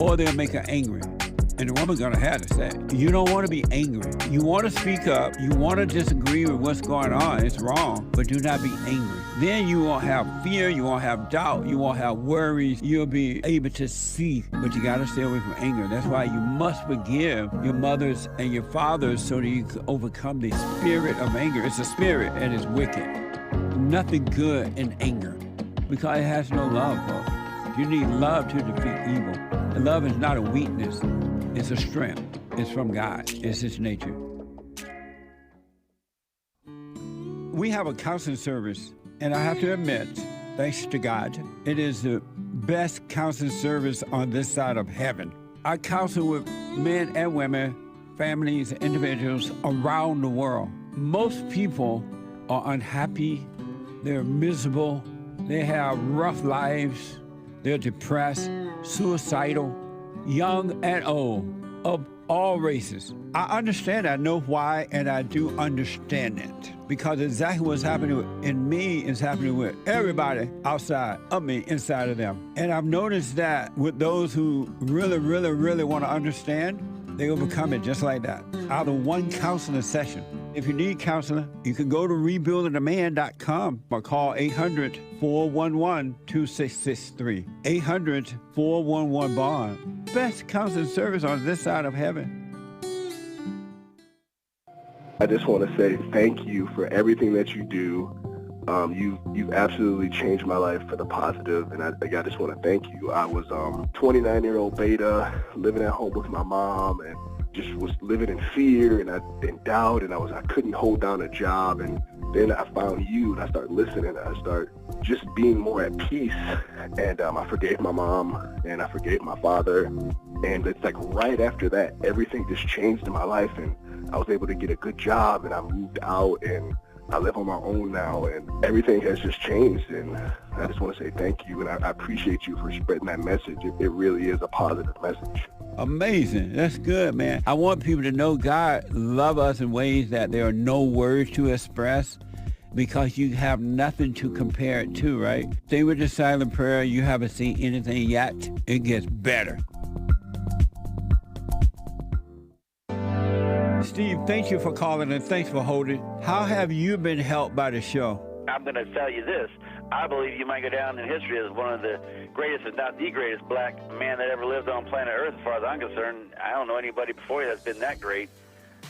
or they'll make her angry. And the woman's gonna have to say, you don't wanna be angry. You wanna speak up, you wanna disagree with what's going on, it's wrong, but do not be angry. Then you won't have fear, you won't have doubt, you won't have worries, you'll be able to see, but you gotta stay away from anger. That's why you must forgive your mothers and your fathers so that you can overcome the spirit of anger. It's a spirit and it's wicked. Nothing good in anger, because it has no love, folks. You need love to defeat evil. And love is not a weakness. It's a strength. It's from God. It's His nature. We have a counseling service, and I have to admit, thanks to God, it is the best counseling service on this side of heaven. I counsel with men and women, families, individuals around the world. Most people are unhappy, they're miserable, they have rough lives, they're depressed, suicidal, young and old, of all races. I understand, I know why, and I do understand it. Because exactly what's happening in me is happening with everybody outside of me, inside of them. And I've noticed that with those who really want to understand, they overcome it just like that, out of one counseling session. If you need counseling, you can go to rebuildingaman.com or call 800-411-2663. 800-411-BOND. Best counseling service on this side of heaven. I just want to say thank you for everything that you do. You've absolutely changed my life for the positive, and I just want to thank you. I was 29-year-old beta, living at home with my mom, and just was living in fear and in doubt, and I couldn't hold down a job. And then I found you, and I started listening, and I started just being more at peace. And I forgave my mom, and I forgave my father. And it's like right after that, everything just changed in my life, and I was able to get a good job, and I moved out, and I live on my own now, and everything has just changed. And I just want to say thank you, and I appreciate you for spreading that message. It really is a positive message. Amazing. That's good, man. I want people to know God loves us in ways that there are no words to express, because you have nothing to compare it to, right? Stay with the silent prayer. You haven't seen anything yet. It gets better. Steve, thank you for calling and thanks for holding. How have you been helped by the show? I'm going to tell you this. I believe you might go down in history as one of the greatest, if not the greatest, black man that ever lived on planet Earth, as far as I'm concerned. I don't know anybody before you that's been that great.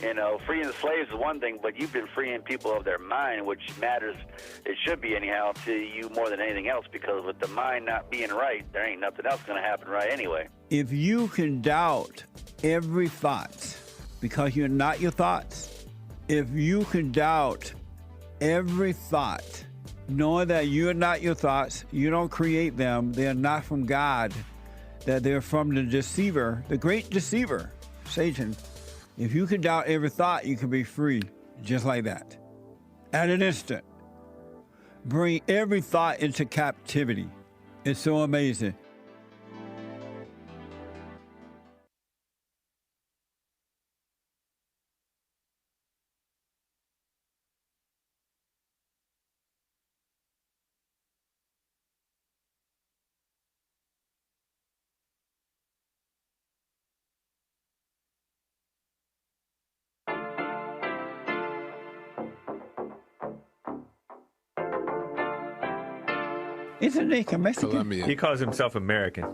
You know, freeing the slaves is one thing, but you've been freeing people of their mind, which matters, it should be anyhow, to you more than anything else, because with the mind not being right, there ain't nothing else going to happen right anyway. If you can doubt every thought, because you're not your thoughts, if you can doubt every thought, knowing that you're not your thoughts, you don't create them, they're not from God, that they're from the deceiver, the great deceiver, Satan. If you can doubt every thought, you can be free, just like that. At an instant. Bring every thought into captivity. It's so amazing. Isn't he Mexican? Colombian. He calls himself American.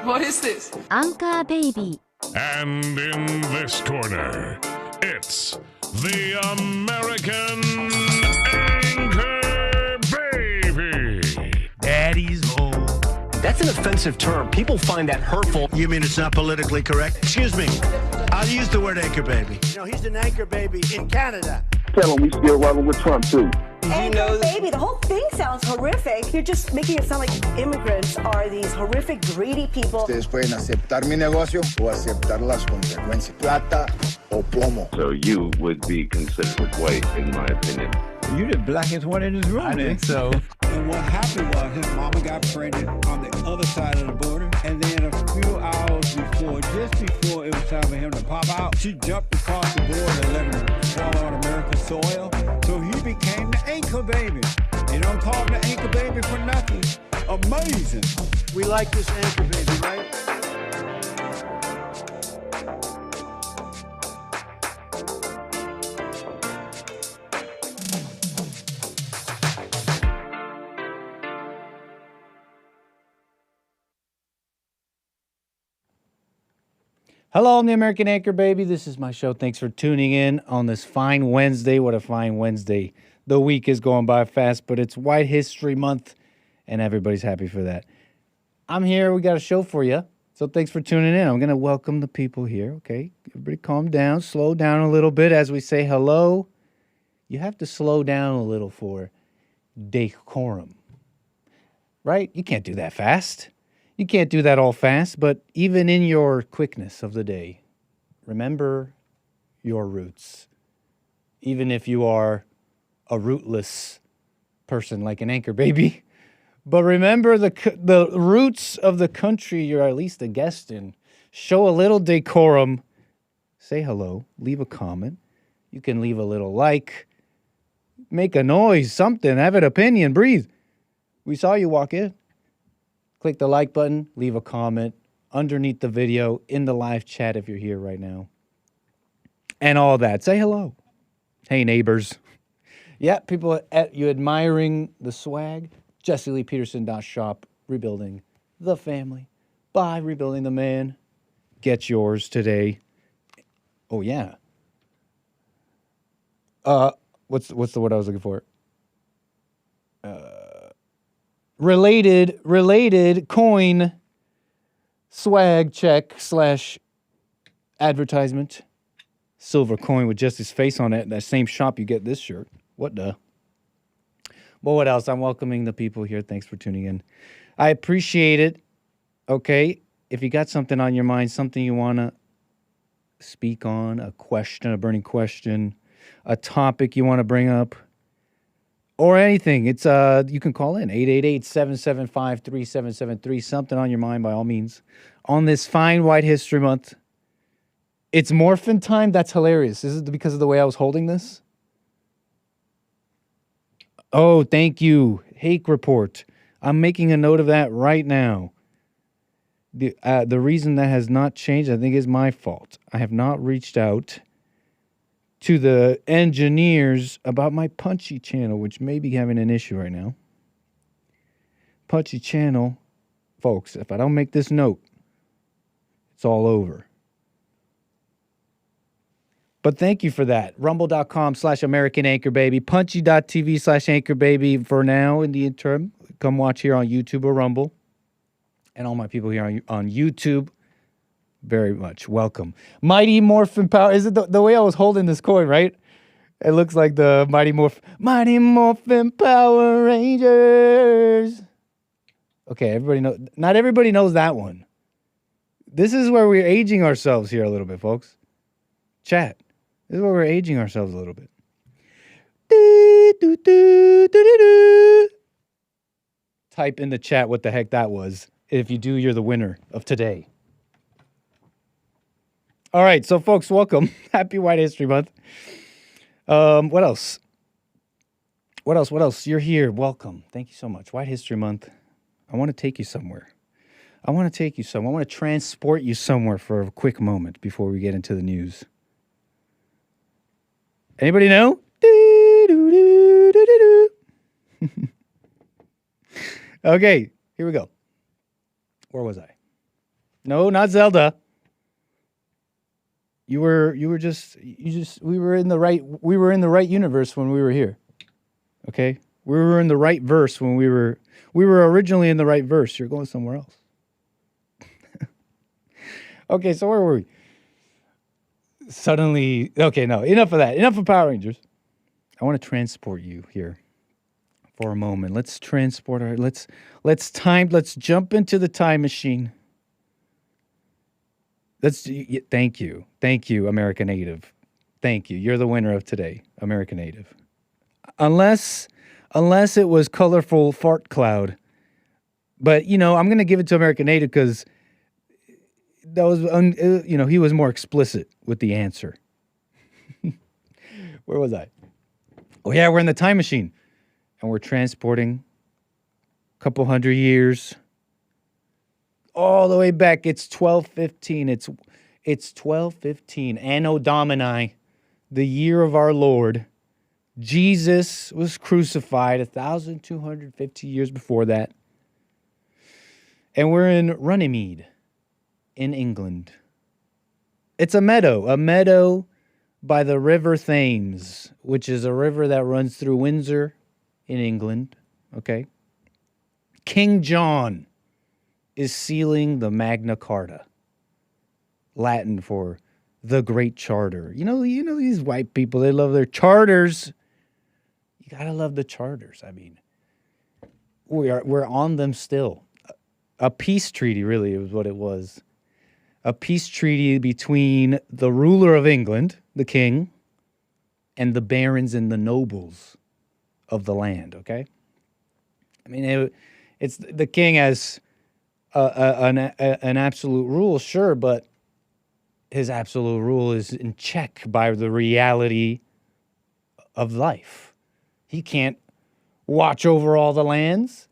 What is this? Anchor Baby. And in this corner, it's the American Anchor Baby. Daddy's home. That's an offensive term. People find that hurtful. You mean it's not politically correct? Excuse me. I'll use the word anchor baby. You know, he's an anchor baby in Canada. Tell him we still rolling with Trump, too. Anchor baby, the whole thing sounds horrific. You're just making it sound like immigrants are these horrific, greedy people. Ustedes pueden aceptar mi negocio o aceptar las consecuencias. Plata o plomo. So you would be considered white, in my opinion. You the blackest one in this room. I think so. And what happened was his mama got pregnant on the other side of the border, and then a few hours before, just before it was time for him to pop out, she jumped across the border and let him fall on American soil. So he became the anchor baby. They don't call him the anchor baby for nothing. Amazing. We like this anchor baby, right? Hello, I'm the American Anchor Baby. This is my show. Thanks for tuning in on this fine Wednesday. What a fine Wednesday. The week is going by fast, but it's White History Month, and everybody's happy for that. I'm here. We got a show for you, so thanks for tuning in. I'm going to welcome the people here, okay? Everybody calm down, slow down a little bit as we say hello. You have to slow down a little for decorum, right? You can't do that fast. You can't do that all fast, but even in your quickness of the day, remember your roots. Even if you are a rootless person like an anchor baby, but remember the roots of the country you're at least a guest in. Show a little decorum. Say hello. Leave a comment. You can leave a little like. Make a noise, something. Have an opinion. Breathe. We saw you walk in. Click the like button, leave a comment underneath the video, in the live chat if you're here right now. And all that. Say hello. Hey, neighbors. Yeah, people at you admiring the swag. JesseLeePeterson.shop, rebuilding the family by rebuilding the man. Get yours today. Oh, yeah. What's the word I was looking for? Related coin swag check / advertisement. Silver coin with just his face on it. That same shop you get this shirt. What the? Well, what else? I'm welcoming the people here. Thanks for tuning in. I appreciate it. Okay. If you got something on your mind, something you want to speak on, a question, a burning question, a topic you want to bring up, or anything, it's you can call in 888-775-3773. Something on your mind, by all means. On this fine White History Month, it's morphin time. That's hilarious. Is it because of the way I was holding this? Oh, thank you, Hake Report. I'm making a note of that right now. The reason that has not changed, I think, is my fault. I have not reached out to the engineers about my Punchy channel, which may be having an issue right now. Punchy channel, folks, if I don't make this note, it's all over. But thank you for that. Rumble.com/American Anchor Baby. Punchy.tv/Anchor Baby for now in the interim. Come watch here on YouTube or Rumble. And all my people here on YouTube, very much welcome. Mighty Morphin Power. Is it the way I was holding this coin, right? It looks like the Mighty Morphin Power Rangers. Okay, everybody know. Not everybody knows that one. This is where we're aging ourselves here a little bit, folks. Chat. This is where we're aging ourselves a little bit. Type in the chat what the heck that was. If you do, you're the winner of today. All right, so folks, welcome. Happy White History Month. What else? What else? You're here. Welcome. Thank you so much. White History Month. I want to take you somewhere. I want to transport you somewhere for a quick moment before we get into the news. Anybody know? Okay, here we go. Where was I? No, not Zelda. We were in the right universe when we were here. Okay? We were in the right verse when we were originally in the right verse. You're going somewhere else. Okay, so where were we? Suddenly, okay, no, enough of that. Enough of Power Rangers. I want to transport you here for a moment. Let's jump into the time machine. Thank you, American Native. Thank you. You're the winner of today, American Native. Unless it was colorful fart cloud, but I'm going to give it to American Native because that was he was more explicit with the answer. Where was I? Oh yeah, we're in the time machine, and we're transporting couple hundred years. All the way back, it's 1215. It's 1215. Anno Domini, the year of our Lord. Jesus was crucified 1,250 years before that. And we're in Runnymede in England. It's a meadow by the River Thames, which is a river that runs through Windsor in England. Okay. King John is sealing the Magna Carta, Latin for the Great Charter. You know these white people, they love their charters. You gotta love the charters. I mean, we're on them still. A peace treaty, really, was what it was. A peace treaty between the ruler of England, the king, and the barons and the nobles of the land. Okay, I mean, it's the king has an absolute rule, sure, but his absolute rule is in check by the reality of life. He can't watch over all the lands.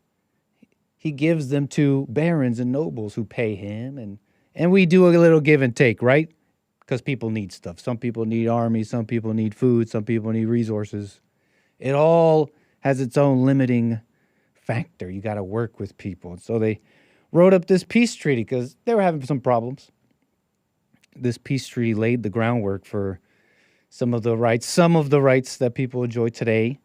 He gives them to barons and nobles who pay him, and we do a little give and take, right? Because people need stuff. Some people need armies, some people need food, some people need resources. It all has its own limiting factor. You got to work with people. And so they wrote up this peace treaty because they were having some problems. This peace treaty laid the groundwork for some of the rights that people enjoy today.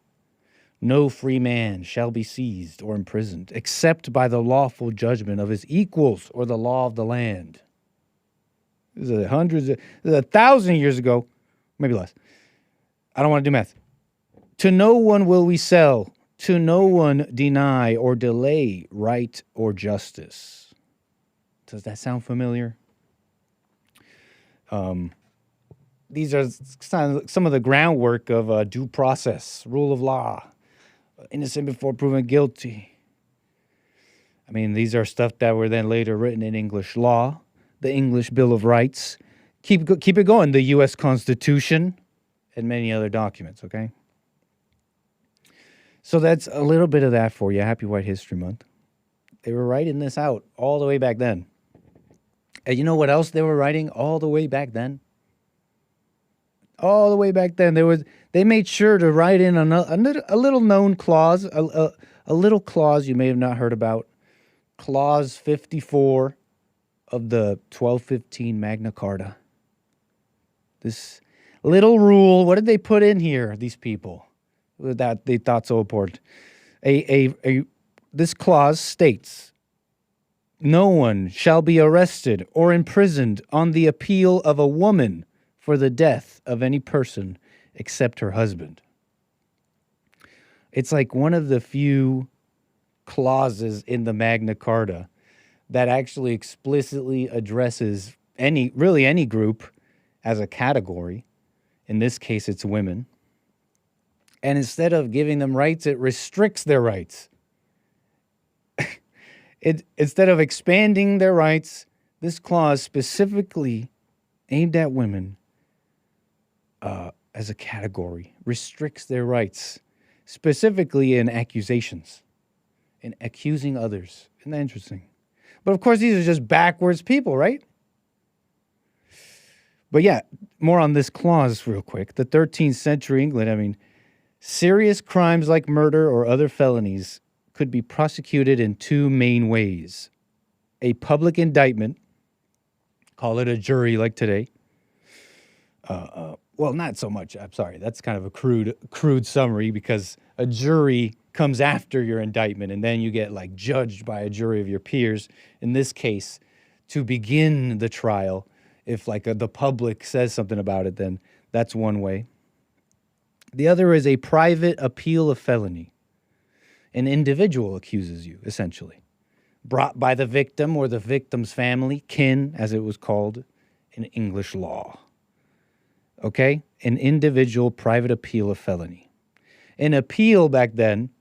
No free man shall be seized or imprisoned, except by the lawful judgment of his equals or the law of the land. This is 1,000 years ago, maybe less. I don't want to do math. To no one will we sell, to no one deny or delay right or justice. Does that sound familiar? These are some of the groundwork of due process, rule of law, innocent before proven guilty. I mean, these are stuff that were then later written in English law, the English Bill of Rights. Keep it going, the U.S. Constitution, and many other documents, okay? So that's a little bit of that for you. Happy White History Month. They were writing this out all the way back then. And you know what else they were writing all the way back then? All the way back then, they made sure to write in a little known clause, a little clause you may have not heard about, Clause 54 of the 1215 Magna Carta. This little rule, what did they put in here, these people, that they thought so important? This clause states, no one shall be arrested or imprisoned on the appeal of a woman for the death of any person except her husband. It's like one of the few clauses in the Magna Carta that actually explicitly addresses any group as a category. In this case, it's women. And instead of giving them rights, it restricts their rights. Instead of expanding their rights, this clause specifically aimed at women as a category restricts their rights, specifically in accusations, in accusing others. Isn't that interesting? But of course, these are just backwards people, right? But yeah, more on this clause real quick. The 13th century England, I mean, serious crimes like murder or other felonies could be prosecuted in two main ways. A public indictment, call it a jury like today. Well, not so much. I'm sorry. That's kind of a crude summary because a jury comes after your indictment and then you get like judged by a jury of your peers. In this case, to begin the trial, if like the public says something about it, then that's one way. The other is a private appeal of felony. An individual accuses you, essentially, brought by the victim or the victim's family, kin, as it was called in English law. Okay? An individual private appeal of felony. An appeal back then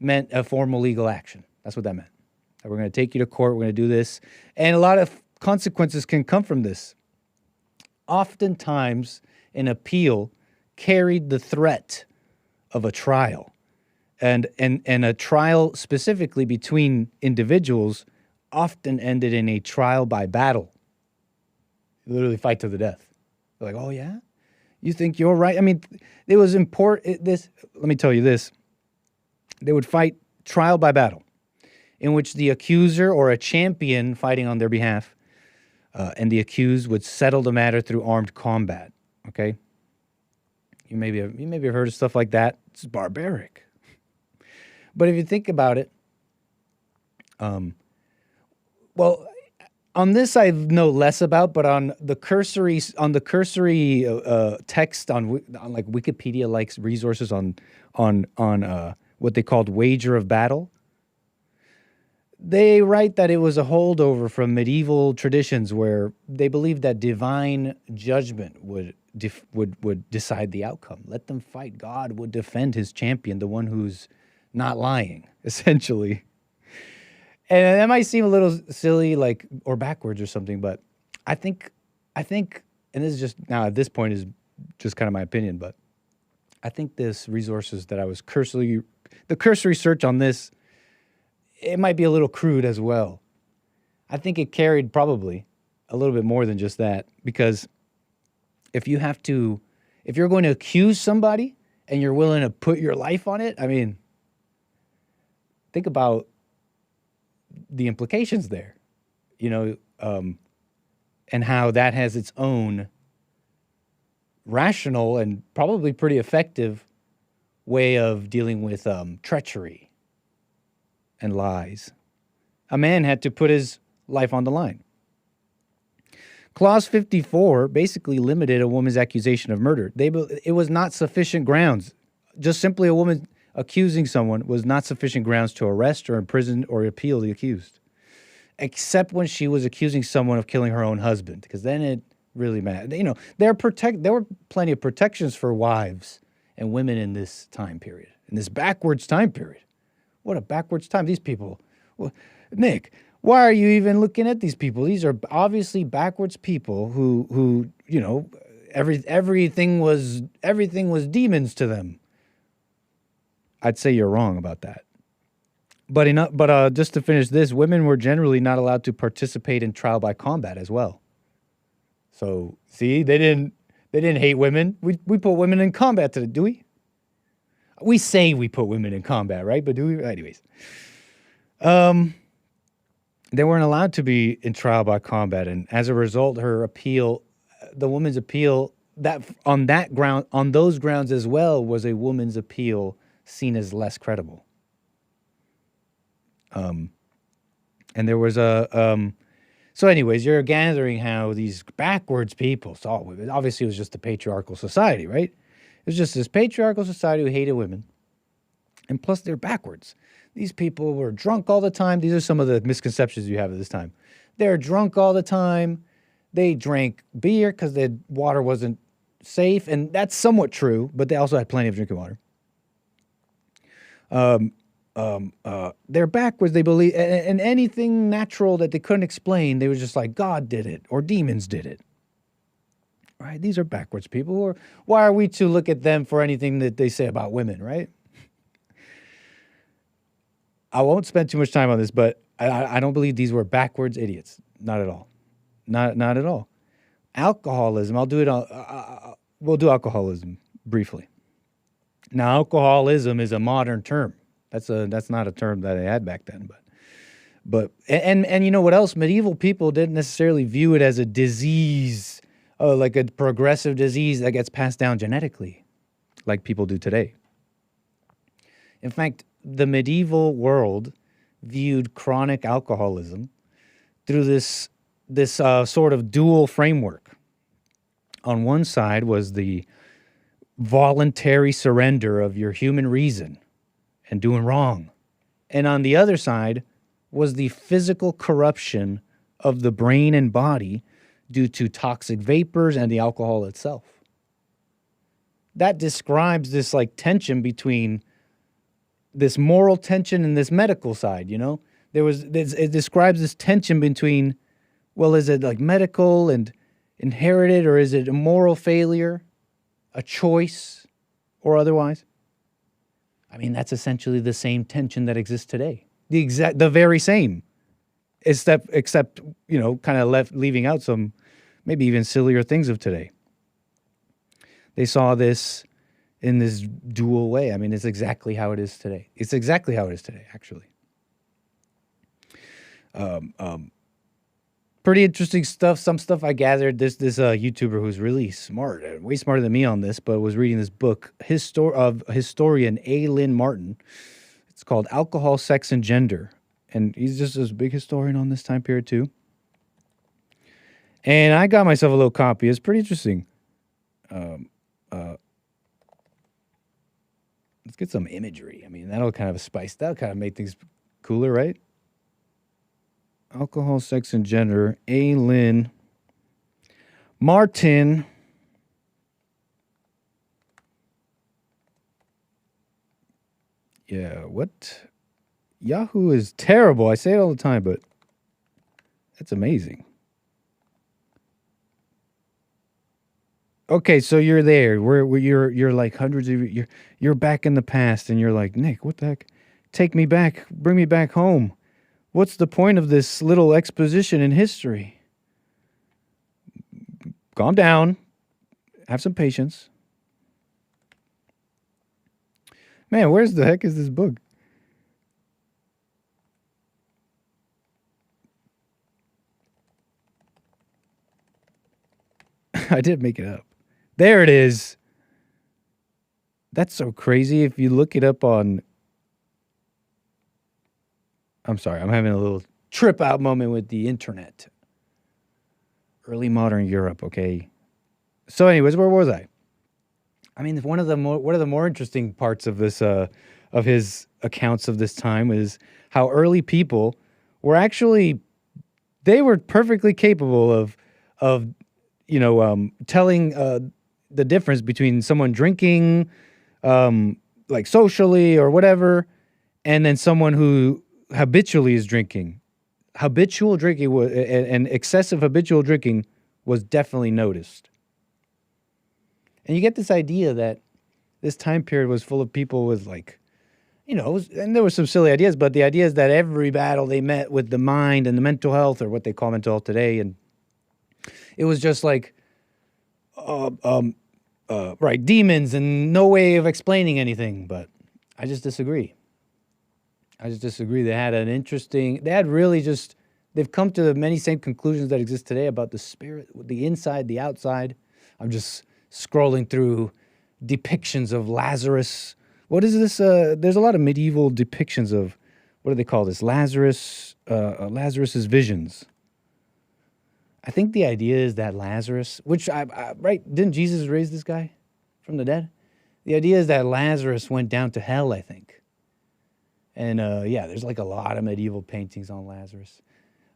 meant a formal legal action. That's what that meant. We're going to take you to court. We're going to do this. And a lot of consequences can come from this. Oftentimes, an appeal carried the threat of a trial, And a trial specifically between individuals often ended in a trial by battle. Literally fight to the death. They're like, oh yeah? You think you're right? I mean, it was important. Let me tell you this. They would fight trial by battle, in which the accuser or a champion fighting on their behalf, and the accused would settle the matter through armed combat. Okay? You maybe have heard of stuff like that. It's barbaric. But if you think about it, well, on this I know less about, but on the cursory text on like Wikipedia likes resources on what they called wager of battle, they write that it was a holdover from medieval traditions where they believed that divine judgment would decide the outcome. Let them fight. God would defend his champion, the one who's not lying, essentially. And that might seem a little silly, like, or backwards or something, but I think, and this is just, now at this point is just kind of my opinion, but I think this resources that I was the cursory search on this, it might be a little crude as well. I think it carried probably a little bit more than just that, because if you're going to accuse somebody and you're willing to put your life on it, I mean, think about the implications there, and how that has its own rational and probably pretty effective way of dealing with treachery and lies. A man had to put his life on the line. Clause 54 basically limited a woman's accusation of murder. It was not sufficient grounds. Just simply a woman accusing someone was not sufficient grounds to arrest or imprison or appeal the accused, except when she was accusing someone of killing her own husband, because then it really mattered. There were plenty of protections for wives and women in this time period, in this backwards time period. What a backwards time. These people, Nick, why are you even looking at these people? These are obviously backwards people who everything was demons to them. I'd say you're wrong about that. But just to finish this, women were generally not allowed to participate in trial by combat as well. So, see, they didn't hate women. We put women in combat today, do we? We say we put women in combat, right? But do we? Anyways. They weren't allowed to be in trial by combat, and as a result, the woman's appeal, on those grounds as well, was a woman's appeal seen as less credible. And there was so anyways, you're gathering how these backwards people saw women. Obviously, it was just a patriarchal society, right? It was just this patriarchal society who hated women. And plus, they're backwards. These people were drunk all the time. These are some of the misconceptions you have at this time. They're drunk all the time. They drank beer because the water wasn't safe. And that's somewhat true, but they also had plenty of drinking water. They're backwards. They believe in anything natural that they couldn't explain. They were just like, God did it or demons did it. Right? These are backwards people. Or why are we to look at them for anything that they say about women, right? I won't spend too much time on this, but I don't believe these were backwards idiots. Not at all. Not at all. Alcoholism. We'll do alcoholism briefly. Now, alcoholism is a modern term. That's not a term that they had back then, but you know what else? Medieval people didn't necessarily view it as a disease, like a progressive disease that gets passed down genetically, like people do today. In fact, the medieval world viewed chronic alcoholism through this sort of dual framework. On one side was the voluntary surrender of your human reason and doing wrong. And on the other side was the physical corruption of the brain and body due to toxic vapors and the alcohol itself. That describes this like tension between this moral tension and this medical side, it describes this tension between, well, is it like medical and inherited, or is it a moral failure, a choice, or otherwise? I mean, that's essentially the same tension that exists today. The very same, except kind of leaving out some, maybe even sillier things of today. They saw this in this dual way. I mean, it's exactly how it is today. It's exactly how it is today, actually. Pretty interesting stuff. Some stuff I gathered. This YouTuber who's really smart, way smarter than me on this, but was reading this book of historian A. Lynn Martin. It's called Alcohol, Sex, and Gender. And he's just this big historian on this time period, too. And I got myself a little copy. It's pretty interesting. Let's get some imagery. I mean, that'll kind of make things cooler, right? Alcohol, Sex, and Gender. A. Lynn Martin. Yeah, what? Yahoo is terrible. I say it all the time, but that's amazing. Okay, so you're there. You're like hundreds of you're back in the past, and you're like, Nick, what the heck? Take me back, bring me back home. What's the point of this little exposition in history? Calm down. Have some patience. Man, where's the heck is this book? I did make it up. There it is. That's so crazy. If you look it up on... I'm sorry, I'm having a little trip out moment with the internet. Early modern Europe, okay. So anyways, where was I? I mean, one of the more interesting parts of this of his accounts of this time is how early people were actually, they were perfectly capable of telling the difference between someone drinking like socially or whatever, and then someone who habitually is drinking. Habitual drinking and excessive habitual drinking was definitely noticed. And you get this idea that this time period was full of people with like, and there were some silly ideas, but the idea is that every battle they met with the mind and the mental health, or what they call mental health today, and it was just like, right, demons and no way of explaining anything. But I just disagree. They had they've come to the many same conclusions that exist today about the spirit, the inside, the outside. I'm just scrolling through depictions of Lazarus. What is this? There's a lot of medieval depictions of, what do they call this? Lazarus's visions. I think the idea is that Lazarus, right, didn't Jesus raise this guy from the dead? The idea is that Lazarus went down to hell, I think. And there's like a lot of medieval paintings on Lazarus,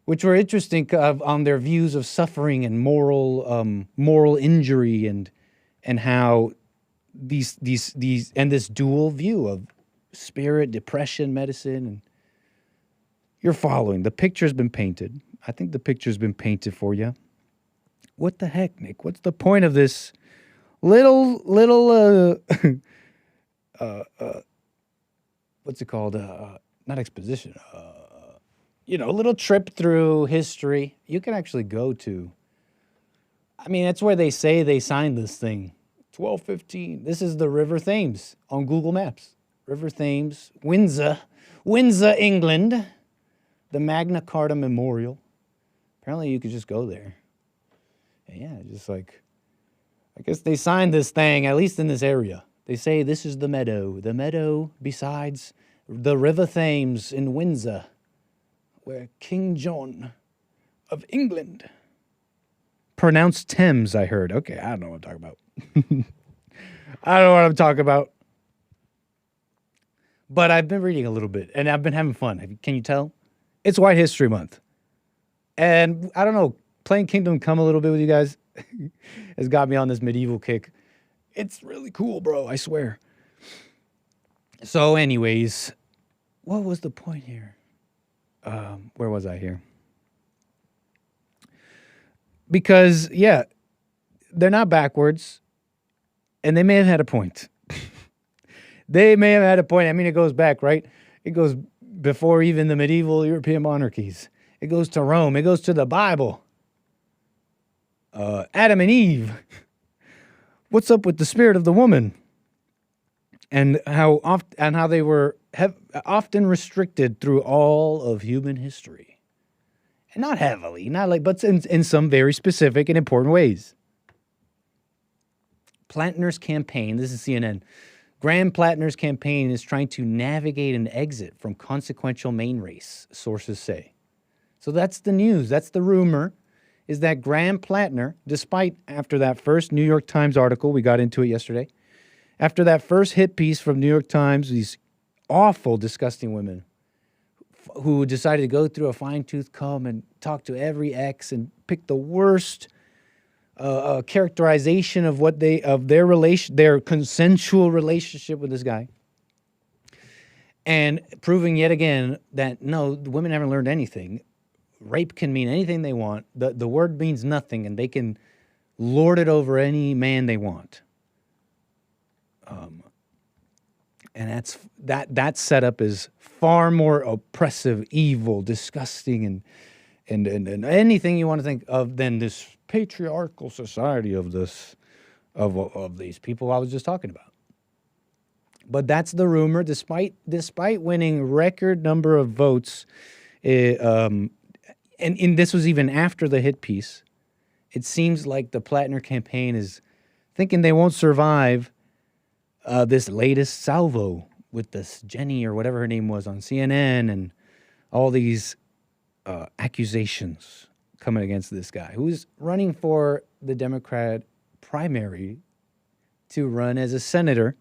which were interesting on their views of suffering and moral injury and how these and this dual view of spirit, depression, medicine, and you're following. The picture's been painted. I think the picture's been painted for you. What the heck, Nick? What's the point of this little what's it called? Not exposition. A little trip through history. You can actually go to. I mean, that's where they say they signed this thing. 1215. This is the River Thames on Google Maps. River Thames, Windsor, England. The Magna Carta Memorial. Apparently, you could just go there. And yeah, just like, I guess they signed this thing, at least in this area. They say this is the meadow besides the River Thames in Windsor, where King John of England pronounced Thames, I heard. Okay, I don't know what I'm talking about. I don't know what I'm talking about. But I've been reading a little bit, and I've been having fun. Can you tell? It's White History Month. And I don't know, playing Kingdom Come a little bit with you guys has got me on this medieval kick. It's really cool, bro, I swear. So anyways, what was the point here? Where was I here? Because, yeah, they're not backwards, and they may have had a point. They may have had a point. I mean, it goes back, right? It goes before even the medieval European monarchies. It goes to Rome. It goes to the Bible. Adam and Eve. What's up with the spirit of the woman? And how they were often restricted through all of human history. And not heavily, but in some very specific and important ways. Platner's campaign, this is CNN, Graham Platner's campaign is trying to navigate an exit from consequential main race, sources say. So that's the news, that's the rumor, is that Graham Platner, despite after that first New York Times article, we got into it yesterday, after that first hit piece from New York Times, these awful, disgusting women who decided to go through a fine-tooth comb and talk to every ex and pick the worst characterization of their consensual relationship with this guy, and proving yet again that no, the women haven't learned anything. Rape can mean anything they want. The word means nothing, and they can lord it over any man they want. And that setup is far more oppressive, evil, disgusting, and anything you want to think of than this patriarchal society of these people I was just talking about. But that's the rumor. Despite winning record number of votes, and this was even after the hit piece, it seems like the Platner campaign is thinking they won't survive this latest salvo with this Jenny or whatever her name was on CNN and all these accusations coming against this guy who's running for the Democrat primary to run as a senator,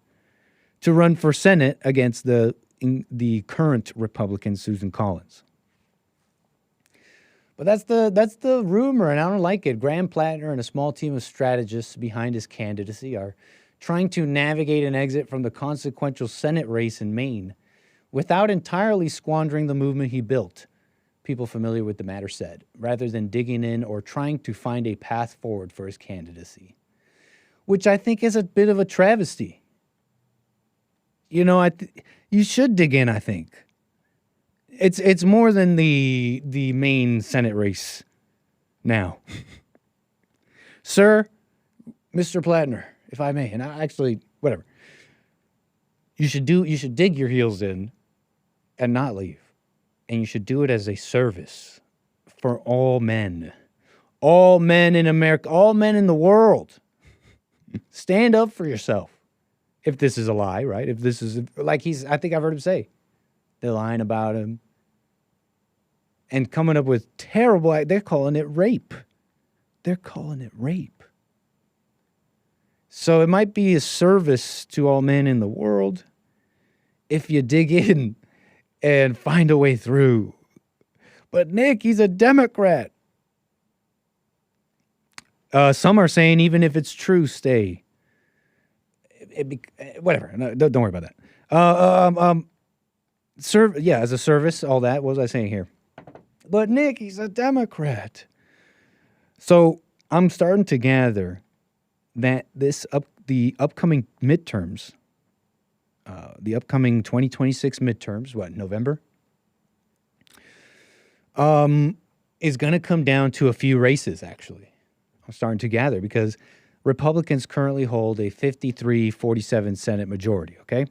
to run for Senate against the current Republican Susan Collins. But that's the rumor, and I don't like it. Graham Platner and a small team of strategists behind his candidacy are trying to navigate an exit from the consequential Senate race in Maine without entirely squandering the movement he built, people familiar with the matter said, rather than digging in or trying to find a path forward for his candidacy, which I think is a bit of a travesty. You know, you should dig in, I think. It's more than the Maine Senate race now. Sir, Mr. Platner, if I may, and I actually, whatever. You should dig your heels in and not leave. And you should do it as a service for all men. All men in America, all men in the world. Stand up for yourself. If this is a lie, right? If this is, I think I've heard him say, they're lying about him. And coming up with terrible, they're calling it rape. They're calling it rape. So it might be a service to all men in the world if you dig in and find a way through. But Nick, he's a Democrat. Some are saying even if it's true, stay. Whatever. No, don't worry about that. As a service, all that. What was I saying here? But Nick, he's a Democrat. So I'm starting to gather that the upcoming midterms, the upcoming 2026 midterms, November, is going to come down to a few races, actually. I'm starting to gather because Republicans currently hold a 53-47 Senate majority, okay?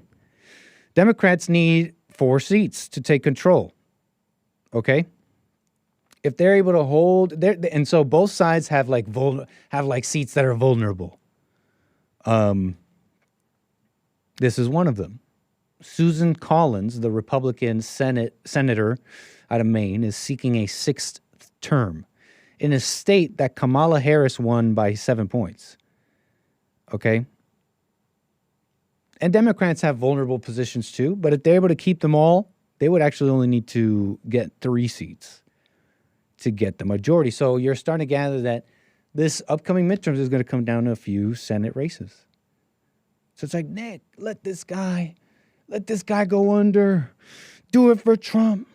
Democrats need 4 seats to take control, okay? If they're able to hold, and so both sides have seats that are vulnerable. This is one of them. Susan Collins, the Republican senator out of Maine, is seeking a 6th term in a state that Kamala Harris won by 7 points. Okay? And Democrats have vulnerable positions too, but if they're able to keep them all, they would actually only need to get 3 seats to get the majority. So you're starting to gather that this upcoming midterms is going to come down to a few Senate races. So it's like, Nick, let this guy go under. Do it for Trump.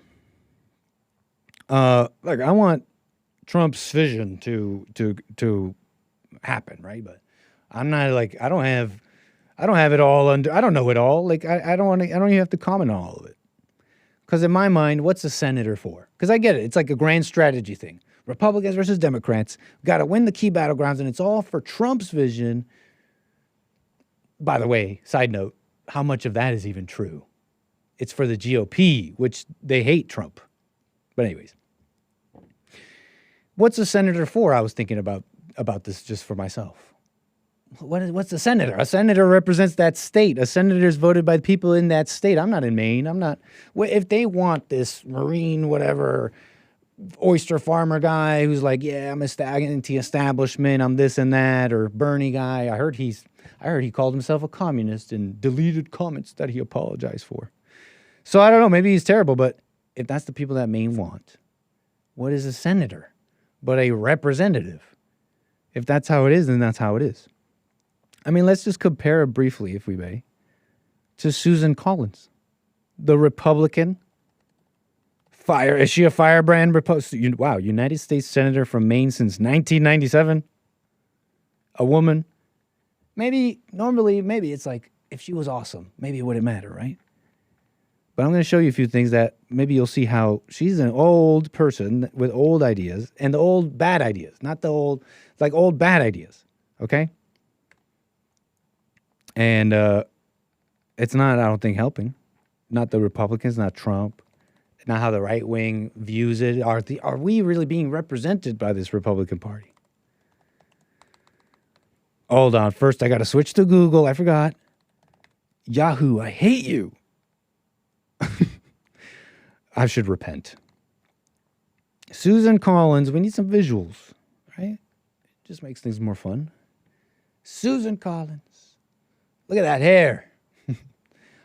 I want Trump's vision to happen, right? But I'm not I I don't have it all under. I don't know it all. Like I don't want to. I don't even have to comment on all of it. Because in my mind, what's a senator for? Because I get it. It's like a grand strategy thing. Republicans versus Democrats. We've got to win the key battlegrounds, and it's all for Trump's vision. By the way, side note, how much of that is even true? It's for the GOP, which they hate Trump. But anyways, what's a senator for? I was thinking about this just for myself. What's a senator? A senator represents that state. A senator is voted by the people in that state. I'm not in Maine. I'm not. If they want this Marine, whatever, oyster farmer guy who's like, yeah, I'm anti-establishment, I'm this and that, or Bernie guy. I heard he called himself a communist and deleted comments that he apologized for. So I don't know. Maybe he's terrible, but if that's the people that Maine want, what is a senator but a representative? If that's how it is, then that's how it is. I mean, let's just compare briefly, if we may, to Susan Collins, the Republican is she a firebrand? Wow, United States Senator from Maine since 1997. A woman. Maybe it's like, if she was awesome, maybe it wouldn't matter, right? But I'm going to show you a few things that maybe you'll see how she's an old person with old ideas, and the old bad ideas, not the old, like old bad ideas, okay? And it's not, I don't think, helping. Not the Republicans, not Trump, not how the right wing views it. Are we really being represented by this Republican Party? Hold on. First, I got to switch to Google. I forgot. Yahoo, I hate you. I should repent. Susan Collins, we need some visuals, right? Just makes things more fun. Susan Collins. Look at that hair.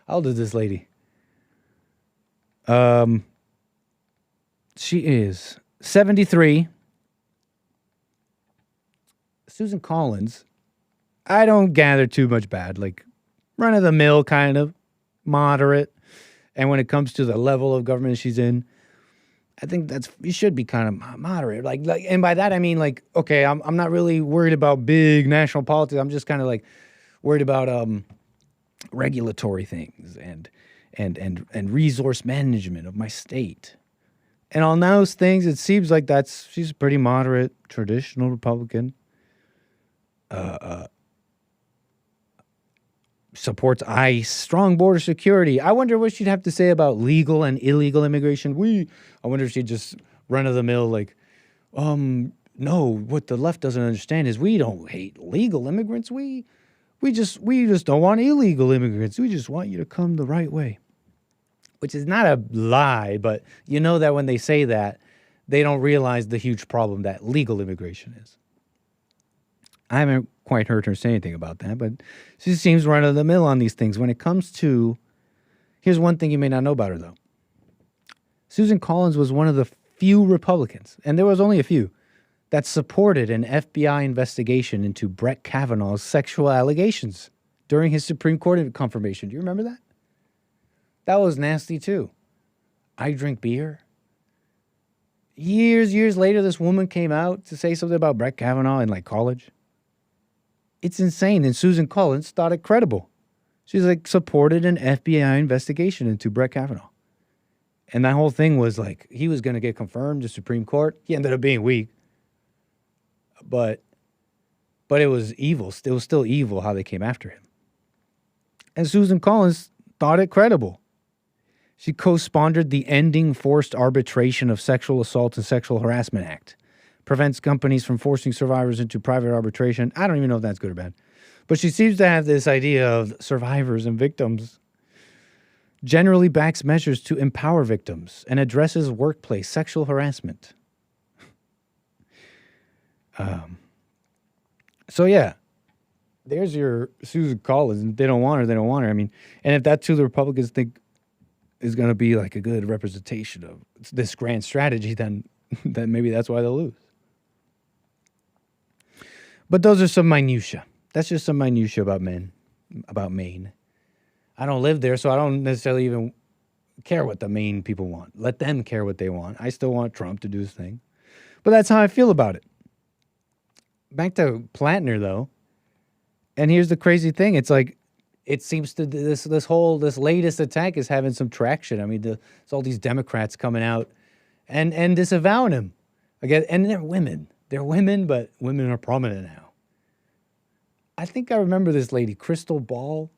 How old is this lady? She is 73. Susan Collins, I don't gather too much bad. Like run-of-the-mill kind of, moderate. And when it comes to the level of government she's in, I think you should be kind of moderate. Like, and by that I mean like, okay, I'm not really worried about big national politics. I'm just kind of like worried about regulatory things and resource management of my state. And on those things, it seems like she's a pretty moderate, traditional Republican. Supports ICE, strong border security. I wonder what she'd have to say about legal and illegal immigration. I wonder if she'd just run of the mill like, no, what the left doesn't understand is we don't hate legal immigrants. We just don't want illegal immigrants. We just want you to come the right way. Which is not a lie, but you know that when they say that, they don't realize the huge problem that legal immigration is. I haven't quite heard her say anything about that, but she seems run-of-the-mill on these things. When it comes to, here's one thing you may not know about her, though. Susan Collins was one of the few Republicans, and there was only a few, that supported an FBI investigation into Brett Kavanaugh's sexual allegations during his Supreme Court confirmation. Do you remember that? That was nasty, too. I drink beer. Years later, this woman came out to say something about Brett Kavanaugh in, like, college. It's insane, and Susan Collins thought it credible. She's, like, supported an FBI investigation into Brett Kavanaugh. And that whole thing was, like, he was going to get confirmed to Supreme Court. He ended up being weak. But it was evil. It was still evil how they came after him. And Susan Collins thought it credible. She co-sponsored the Ending Forced Arbitration of Sexual Assault and Sexual Harassment Act. Prevents companies from forcing survivors into private arbitration. I don't even know if that's good or bad. But she seems to have this idea of survivors and victims. Generally backs measures to empower victims and addresses workplace sexual harassment. So yeah, there's your Susan Collins. They don't want her. They don't want her. I mean, and if that's who the Republicans think is going to be like a good representation of this grand strategy, then maybe that's why they'll lose. But those are some minutia. That's just some minutia about Maine. I don't live there, so I don't necessarily even care what the Maine people want. Let them care what they want. I still want Trump to do his thing. But that's how I feel about it. Back to Platner, though. And here's the crazy thing. It's like it seems to this latest attack is having some traction. I mean, there's all these Democrats coming out and disavowing him again, and they're women. They're women, but women are prominent now. I think I remember this lady, Crystal Ball.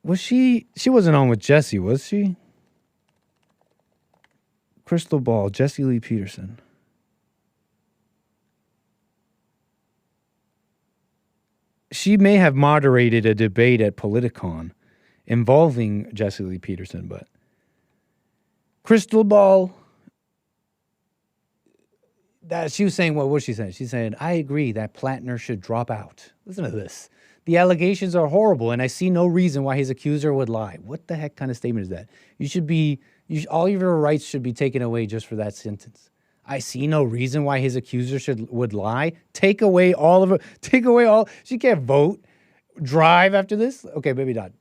Was she wasn't on with Jesse, was she? Crystal Ball, Jesse Lee Peterson. She may have moderated a debate at Politicon involving Jesse Lee Peterson, but Crystal Ball, that she was saying, what was she saying? She's saying, I agree that Platner should drop out. Listen to this. The allegations are horrible, and I see no reason why his accuser would lie. What the heck kind of statement is that? All of your rights should be taken away just for that sentence. I see no reason why his accuser would lie. Take away all of it. Take away all. She can't vote, drive after this. Okay, maybe not.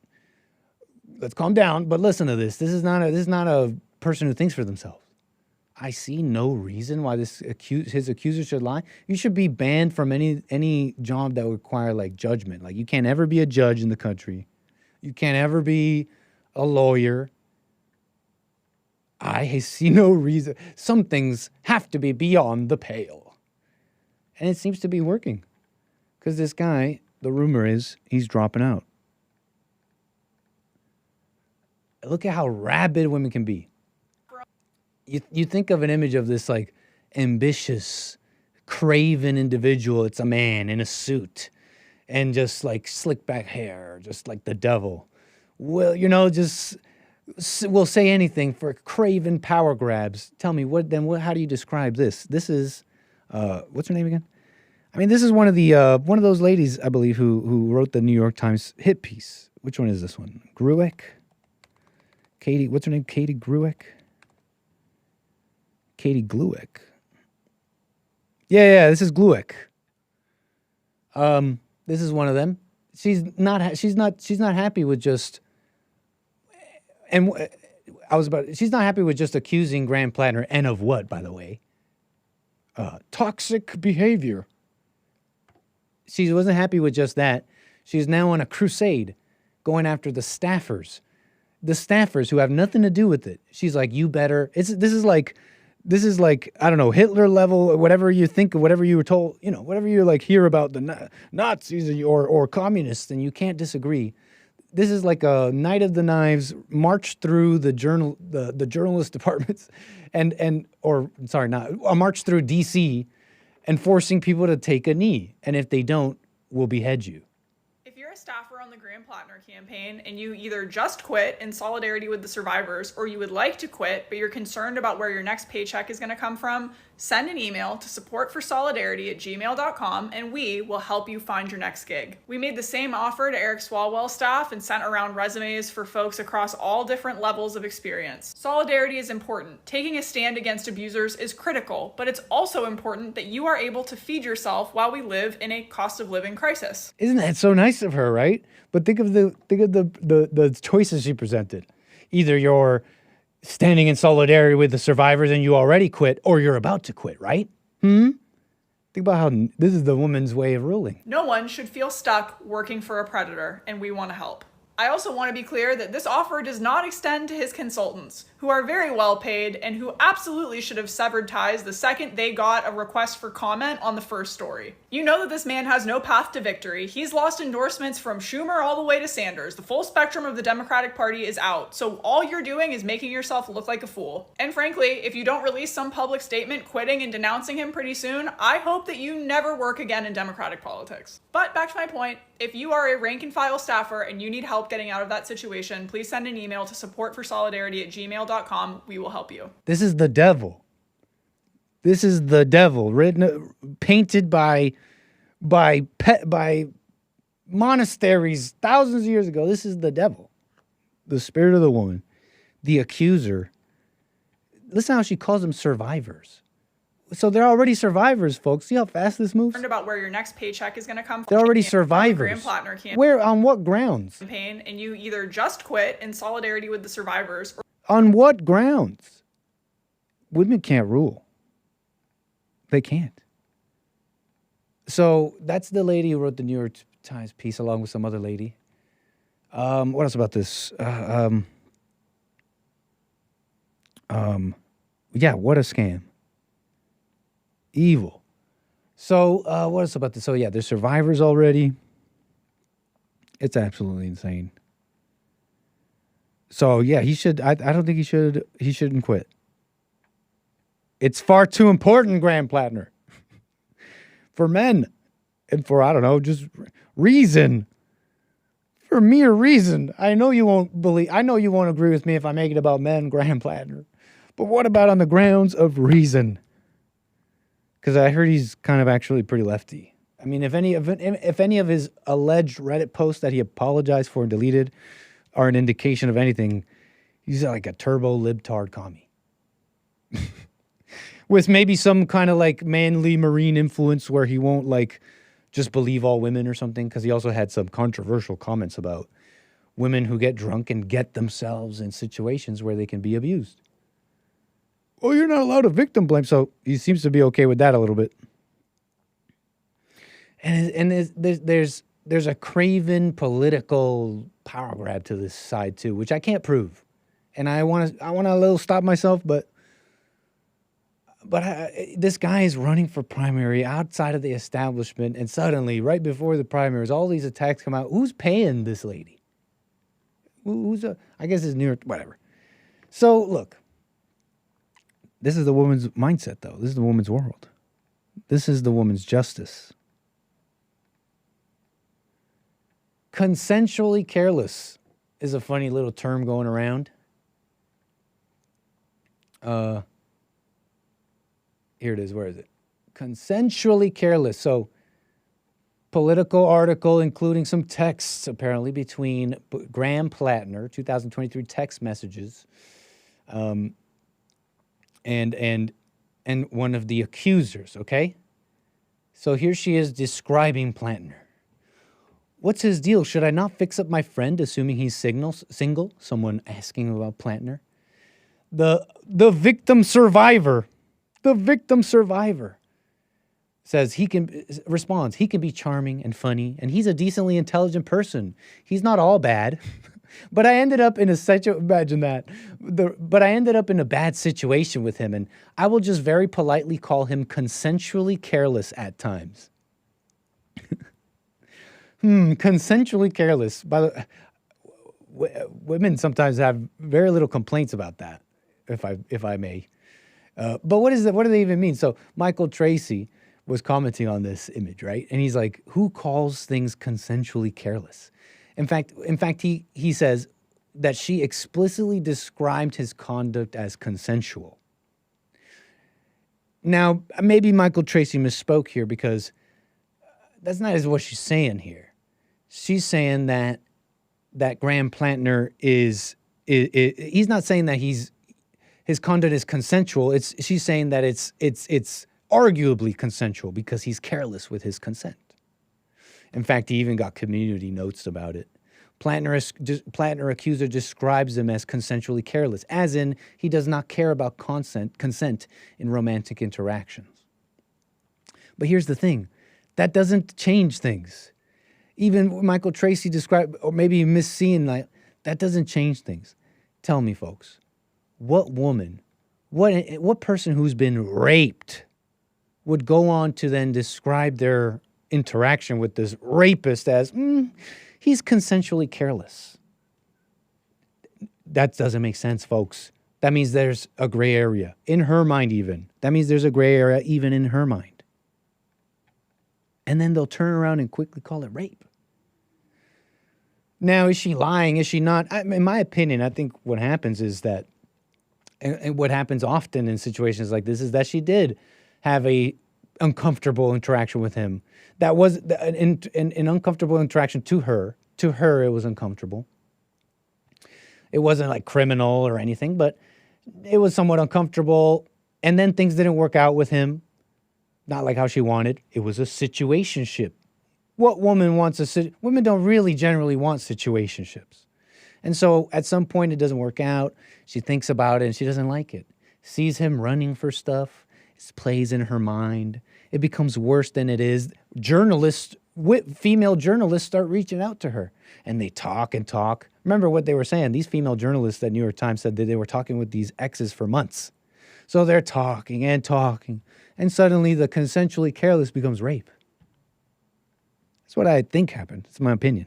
Let's calm down. But listen to this. This is not a person who thinks for themselves. I see no reason why his accuser should lie. You should be banned from any job that would require like judgment. Like you can't ever be a judge in the country. You can't ever be a lawyer. I see no reason. Some things have to be beyond the pale. And it seems to be working. Because this guy, the rumor is, he's dropping out. Look at how rabid women can be. You think of an image of this like ambitious, craven individual. It's a man in a suit and just like slick back hair, just like the devil. Well, just will say anything for craven power grabs. Tell me, how do you describe this? This is, what's her name again? I mean, this is one of those ladies, I believe, who wrote the New York Times hit piece. Which one is this one? Grueck? Katie, what's her name? Katie Grueck? Katie Glueck. Yeah, this is Glueck. This is one of them. She's not happy with just, she's not happy with just accusing Graham Platner, and of what, by the way? Toxic behavior. She wasn't happy with just that. She's now on a crusade going after the staffers who have nothing to do with it. She's like, you better, this is like, I don't know, Hitler level, whatever you think of, whatever you were told, whatever you like hear about the Nazis or communists, and you can't disagree. This is like a Night of the Knives march through the journalist departments a march through DC and forcing people to take a knee. And if they don't, we'll behead you. If you're a staffer on the Graham Platner campaign and you either just quit in solidarity with the survivors or you would like to quit but you're concerned about where your next paycheck is going to come from, send an email to supportforsolidarity@gmail.com and we will help you find your next gig. We made the same offer to Eric Swalwell's staff and sent around resumes for folks across all different levels of experience. Solidarity is important. Taking a stand against abusers is critical, but it's also important that you are able to feed yourself while we live in a cost of living crisis. Isn't that so nice of her, right? But think of the choices she presented. Either you're standing in solidarity with the survivors and you already quit, or you're about to quit, right? Think about how this is the woman's way of ruling. No one should feel stuck working for a predator, and we want to help. I also want to be clear that this offer does not extend to his consultants, who are very well paid and who absolutely should have severed ties the second they got a request for comment on the first story. You know that this man has no path to victory. He's lost endorsements from Schumer all the way to Sanders. The full spectrum of the Democratic Party is out, so all you're doing is making yourself look like a fool. And frankly, if you don't release some public statement quitting and denouncing him pretty soon, I hope that you never work again in Democratic politics. But back to my point, if you are a rank and file staffer and you need help getting out of that situation, please send an email to supportforsolidarity@gmail.com. We will help you. This is the devil. This is the devil, painted by monasteries thousands of years ago. This is the devil, the spirit of the woman, the accuser. Listen how she calls them survivors. So they're already survivors, folks. See how fast this moves? About where your next paycheck is going to come from. They're already survivors. Graham Platner campaign. Where, on what grounds? And you either just quit in solidarity with the survivors. On what grounds? Women can't rule. They can't. So that's the lady who wrote the New York Times piece along with some other lady. What else about this? Yeah, what a scam. Evil. So, what else about this? So, yeah, there's survivors already. It's absolutely insane. So, yeah, he should. I don't think he should. He shouldn't quit. It's far too important, Graham Platner, for men, and for I don't know, just reason. For mere reason. I know you won't believe. I know you won't agree with me if I make it about men, Graham Platner. But what about on the grounds of reason? Because I heard he's kind of actually pretty lefty. I mean, if any of his alleged Reddit posts that he apologized for and deleted are an indication of anything, he's like a turbo libtard commie. With maybe some kind of like manly marine influence where he won't like just believe all women or something, because he also had some controversial comments about women who get drunk and get themselves in situations where they can be abused. Oh, you're not allowed to victim blame. So he seems to be okay with that a little bit. And there's a craven political power grab to this side too, which I can't prove. And I want to a little stop myself, but this guy is running for primary outside of the establishment, and suddenly, right before the primaries, all these attacks come out. Who's paying this lady? I guess it's New York, whatever. So, look, this is the woman's mindset, though. This is the woman's world. This is the woman's justice. Consensually careless is a funny little term going around. Here it is. Where is it? Consensually careless. So, political article including some texts apparently between Graham Platner, 2023 text messages, and one of the accusers. Okay. So here she is describing Platner. What's his deal? Should I not fix up my friend, assuming he's single? Someone asking about Platner. The victim survivor. The victim survivor says responds, he can be charming and funny, and he's a decently intelligent person. He's not all bad. But I ended up in imagine that. But I ended up in a bad situation with him, and I will just very politely call him consensually careless at times. Consensually careless. By the women sometimes have very little complaints about that, if I may. But what is that? What do they even mean? So Michael Tracy was commenting on this image, right? And he's like, "Who calls things consensually careless?" In fact, he says that she explicitly described his conduct as consensual. Now, maybe Michael Tracy misspoke here, because that's not what she's saying here. She's saying that Graham Platner he's not saying that his conduct is consensual. She's saying that it's arguably consensual because he's careless with his consent. In fact, he even got community notes about it. Platner accuser describes him as consensually careless, as in he does not care about consent in romantic interactions. But here's the thing. That doesn't change things. Even Michael Tracy described, or maybe misseeing, like, that doesn't change things. Tell me, folks, what woman, what person who's been raped would go on to then describe their interaction with this rapist as, he's consensually careless? That doesn't make sense, folks. That means there's a gray area in her mind even. That means there's a gray area even in her mind. And then they'll turn around and quickly call it rape. Now, is she lying? Is she not? In my opinion, I think what happens is that, and what happens often in situations like this, is that she did have a uncomfortable interaction with him. That was an uncomfortable interaction to her. To her, it was uncomfortable. It wasn't like criminal or anything, but it was somewhat uncomfortable. And then things didn't work out with him. Not like how she wanted. It was a situationship. What woman wants women don't really generally want situationships. And so at some point it doesn't work out. She thinks about it and she doesn't like it. Sees him running for stuff. It plays in her mind. it becomes worse than it is. Female journalists start reaching out to her, and they talk and talk. Remember what they were saying? These female journalists at New York Times said that they were talking with these exes for months. So they're talking and talking, and suddenly the consensually careless becomes rape. That's what I think happened. It's my opinion.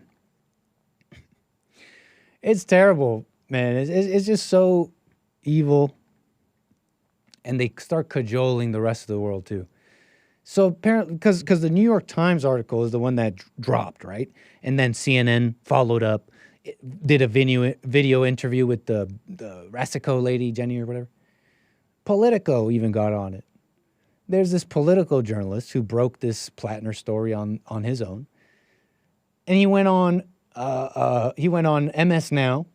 It's terrible, man. It's just so evil. And they start cajoling the rest of the world, too. So apparently, because the New York Times article is the one that dropped, right? And then CNN followed up, did a video interview with the Rasico lady, Jenny or whatever. Politico even got on it. There's this Politico journalist who broke this Platner story on his own. And he went on MS Now,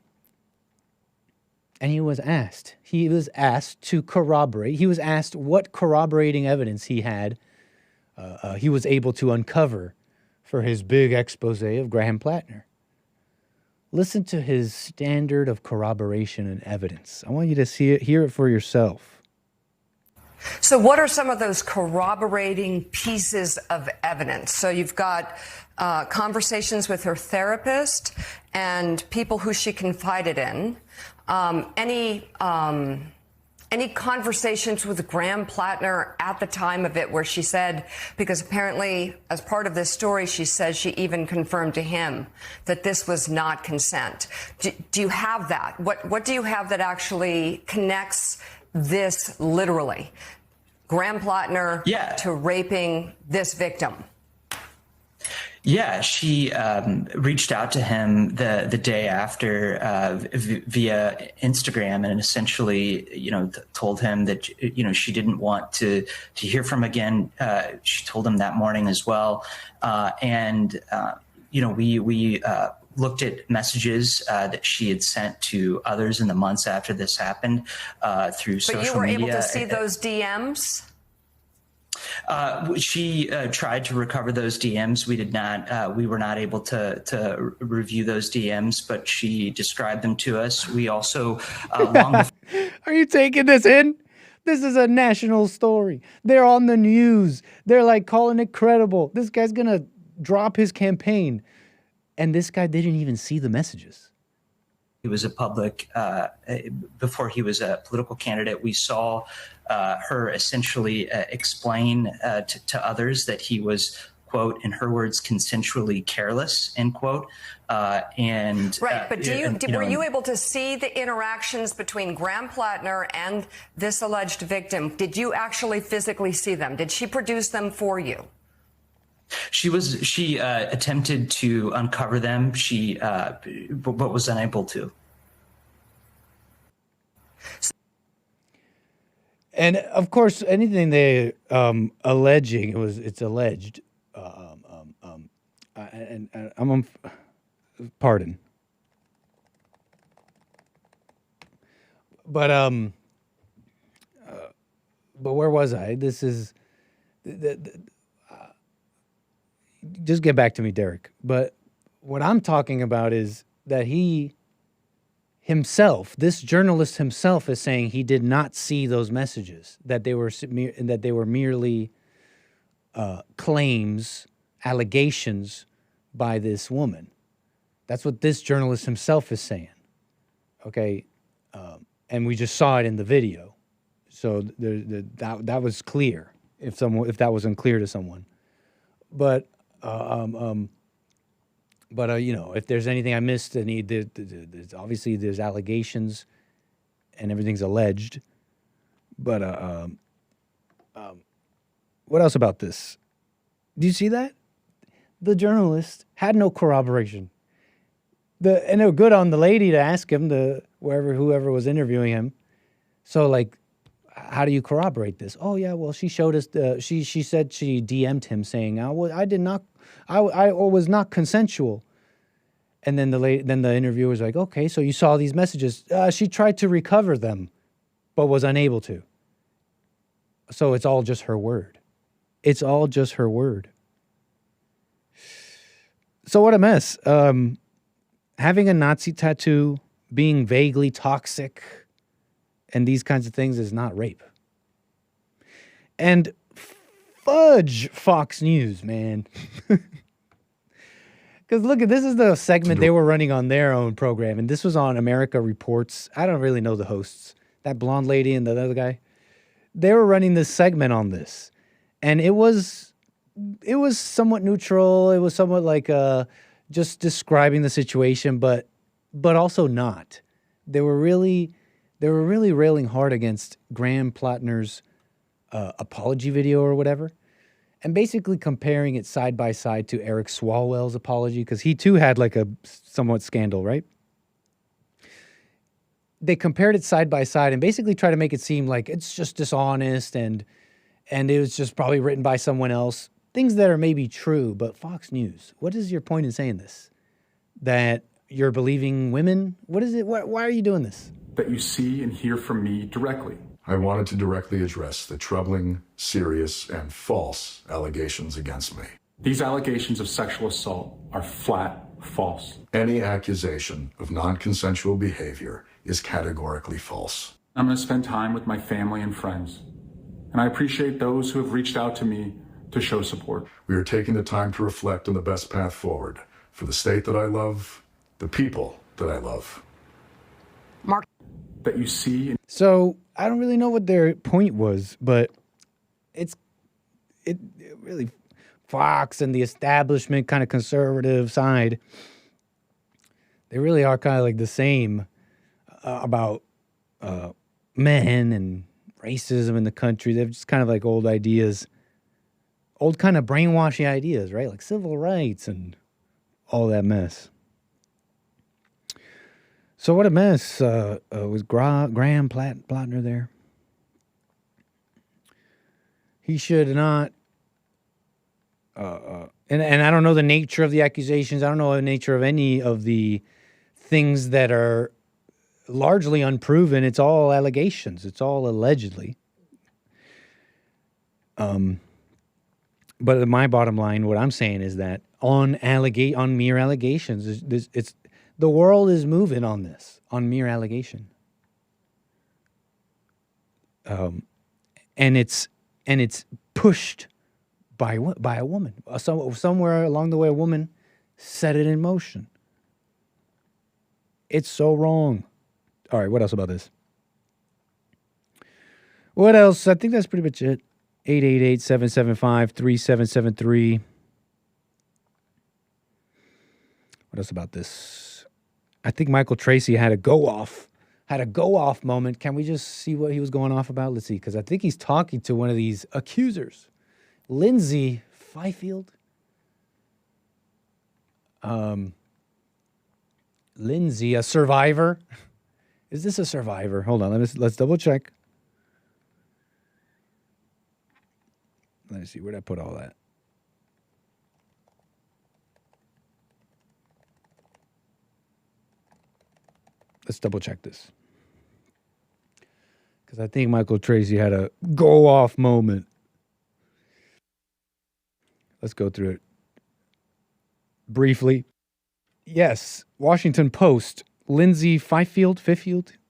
and he was asked to corroborate. He was asked what corroborating evidence he had. He was able to uncover for his big expose of Graham Platner. Listen to his standard of corroboration and evidence. I want you to hear it for yourself. So what are some of those corroborating pieces of evidence? So you've got conversations with her therapist and people who she confided in. Any conversations with Graham Platner at the time of it where she said, because apparently as part of this story, she says she even confirmed to him that this was not consent. Do you have that? What do you have that actually connects this literally? Graham Platner to raping this victim? Yeah, she reached out to him the day after via Instagram, and essentially, told him that she didn't want to hear from him again. She told him that morning as well, and we looked at messages that she had sent to others in the months after this happened through social media. But you were able to see those DMs? She tried to recover those DMs. We did not. We were not able to review those DMs, but she described them to us. We also Are you taking this in? This is a national story. They're on the news. They're like calling it credible. This guy's gonna drop his campaign, and this guy didn't even see the messages. He was a public, before he was a political candidate. We saw her essentially explain to others that he was, quote, in her words, consensually careless, end quote. But were you able to see the interactions between Graham Platner and this alleged victim? Did you actually physically see them? Did she produce them for you? She attempted to uncover them. But was unable to. And of course, anything they alleging it's alleged. And I'm pardon. But where was I? This is just get back to me, Derek. But what I'm talking about is that this journalist himself is saying he did not see those messages, that they were merely claims, allegations by this woman. That's what this journalist himself is saying. Okay, and we just saw it in the video, so that was clear. If that was unclear to someone, but if there's anything I missed, there's obviously there's allegations, and everything's alleged. But what else about this? Do you see that? The journalist had no corroboration. And they were good on the lady to ask him, whoever was interviewing him. So like, how do you corroborate this? Oh yeah, well she showed us she said she DM'd him saying, I was not consensual. And then the interviewer was like, okay, so you saw these messages. She tried to recover them, but was unable to. So it's all just her word. It's all just her word. So what a mess. Having a Nazi tattoo, being vaguely toxic, and these kinds of things is not rape. And fudge, Fox News, man. Because look, this is the segment they were running on their own program, and this was on America Reports. I don't really know the hosts. That blonde lady and the other guy. They were running this segment on this, and it was somewhat neutral. It was somewhat like just describing the situation, but also not. They were really railing hard against Graham Platner's apology video or whatever, and basically comparing it side by side to Eric Swalwell's apology, because he too had like a somewhat scandal, right? They compared it side by side and basically tried to make it seem like it's just dishonest and it was just probably written by someone else. Things that are maybe true, but Fox News, what is your point in saying this? That you're believing women? What is it? Why are you doing this? That you see and hear from me directly. I wanted to directly address the troubling, serious, and false allegations against me. These allegations of sexual assault are flat false. Any accusation of non-consensual behavior is categorically false. I'm going to spend time with my family and friends, and I appreciate those who have reached out to me to show support. We are taking the time to reflect on the best path forward for the state that I love, the people that I love. Mark, that you see. So I don't really know what their point was, but it really Fox and the establishment kind of conservative side, they really are kind of like the same about men and racism in the country. They're just kind of like old ideas, old kind of brainwashy ideas, right? Like civil rights and all that mess. So what a mess was Graham Platner there. He should not, and I don't know the nature of the accusations. I don't know the nature of any of the things that are largely unproven. It's all allegations. It's all allegedly. But my bottom line, what I'm saying is that on mere allegations, it's the world is moving on this, on mere allegation. And it's pushed by a woman. Somewhere along the way, a woman set it in motion. It's so wrong. All right, what else about this? What else? I think that's pretty much it. 888-775-3773. What else about this? I think Michael Tracy had a go-off moment. Can we just see what he was going off about? Let's see, because I think he's talking to one of these accusers. Lindsay Fifield. Lindsay, a survivor. Is this a survivor? Hold on, let's double check. Let me see, where'd I put all that? Let's double check this. Because I think Michael Tracy had a go-off moment. Let's go through it briefly. Yes, Washington Post. Lindsay Fifield,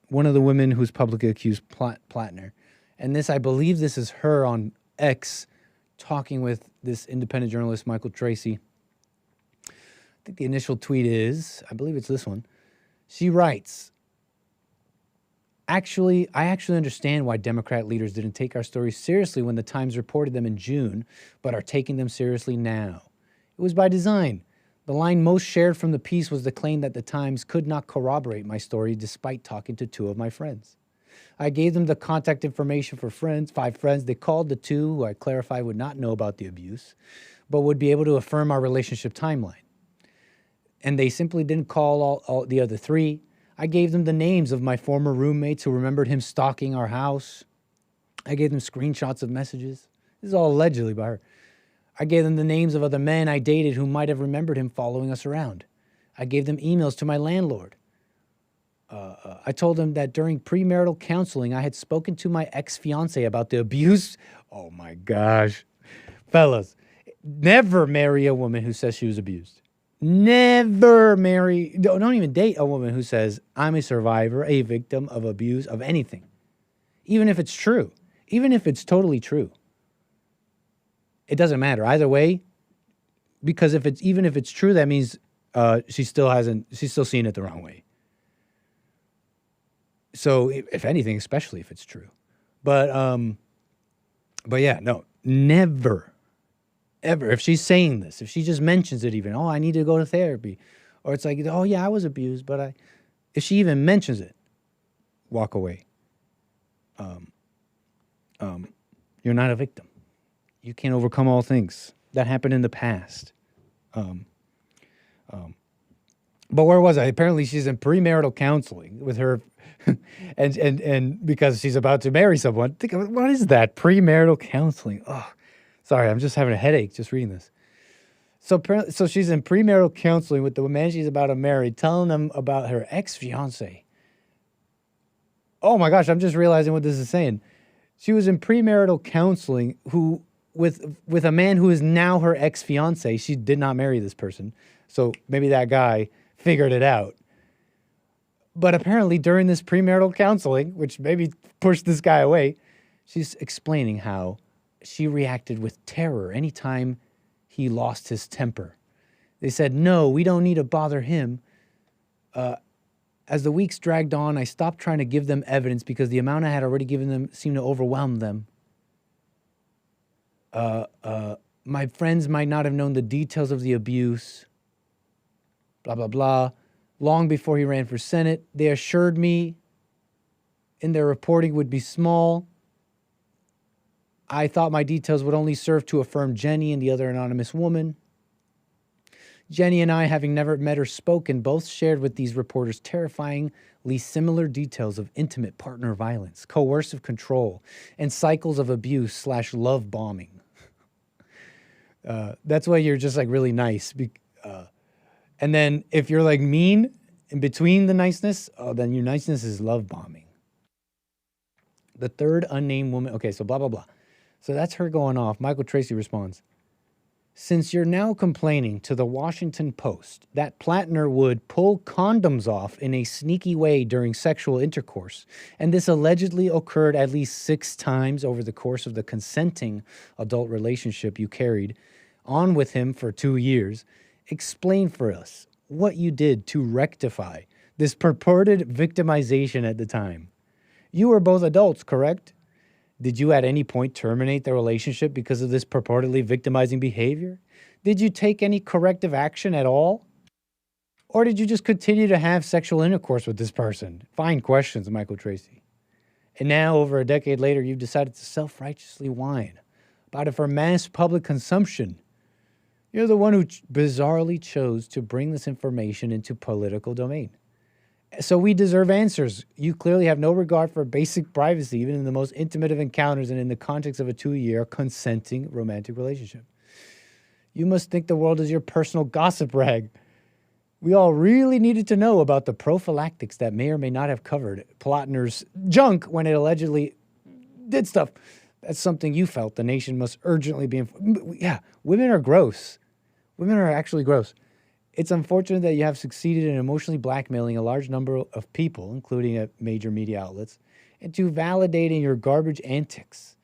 one of the women who's publicly accused Platner. And this, I believe this is her on X talking with this independent journalist, Michael Tracy. I think the initial tweet is, I believe it's this one. She writes, I actually understand why Democrat leaders didn't take our stories seriously when the Times reported them in June, but are taking them seriously now. It was by design. The line most shared from the piece was the claim that the Times could not corroborate my story despite talking to two of my friends. I gave them the contact information for 5 friends. They called the 2 who I clarified would not know about the abuse, but would be able to affirm our relationship timeline. And they simply didn't call all the other 3. I gave them the names of my former roommates who remembered him stalking our house. I gave them screenshots of messages. This is all allegedly by her. I gave them the names of other men I dated who might have remembered him following us around. I gave them emails to my landlord. I told them that during premarital counseling, I had spoken to my ex-fiance about the abuse. Oh my gosh. Fellas, never marry a woman who says she was abused. Never marry, don't even date a woman who says, I'm a survivor, a victim of abuse, of anything. Even if it's true. Even if it's totally true. it doesn't matter either way, because even if it's true, that means she's still seeing it the wrong way. So if anything, especially if it's true, but yeah, no, never, ever. If she's saying this, if she just mentions it, even, oh, I need to go to therapy, or it's like, oh yeah, I was abused, but if she even mentions it, walk away. You're not a victim. You can't overcome all things that happened in the past. But where was I? Apparently she's in premarital counseling with her and because she's about to marry someone. Think of, what is that? Premarital counseling. Oh, sorry, I'm just having a headache just reading this. So she's in premarital counseling with the man she's about to marry, telling them about her ex-fiance. Oh my gosh, I'm just realizing what this is saying. She was in premarital counseling with a man who is now her ex-fiance. She did not marry this person. So maybe that guy figured it out. But apparently during this premarital counseling, which maybe pushed this guy away, she's explaining how she reacted with terror anytime he lost his temper. They said, no, we don't need to bother him. As the weeks dragged on, I stopped trying to give them evidence because the amount I had already given them seemed to overwhelm them. My friends might not have known the details of the abuse. Blah, blah, blah. Long before he ran for Senate, they assured me in their reporting would be small. I thought my details would only serve to affirm Jenny and the other anonymous woman. Jenny and I, having never met or spoken, both shared with these reporters terrifyingly similar details of intimate partner violence, coercive control, and cycles of abuse/love bombing. That's why you're just like really nice. And then if you're like mean in between the niceness, then your niceness is love bombing. The third unnamed woman. Okay, so blah, blah, blah. So that's her going off. Michael Tracy responds, since you're now complaining to the Washington Post that Platner would pull condoms off in a sneaky way during sexual intercourse, and this allegedly occurred at least 6 times over the course of the consenting adult relationship you carried on with him for 2 years, explain for us what you did to rectify this purported victimization at the time. You were both adults, correct? Did you at any point terminate the relationship because of this purportedly victimizing behavior? Did you take any corrective action at all? Or did you just continue to have sexual intercourse with this person? Fine questions, Michael Tracy. And now, over a decade later, you've decided to self-righteously whine about it for mass public consumption. You're the one who bizarrely chose to bring this information into political domain. So we deserve answers. You clearly have no regard for basic privacy, even in the most intimate of encounters and in the context of a 2-year consenting romantic relationship. You must think the world is your personal gossip rag. We all really needed to know about the prophylactics that may or may not have covered Platner's junk when it allegedly did stuff. That's something you felt the nation must urgently be informed. Yeah, women are gross. Women are actually gross. It's unfortunate that you have succeeded in emotionally blackmailing a large number of people, including at major media outlets, into validating your garbage antics.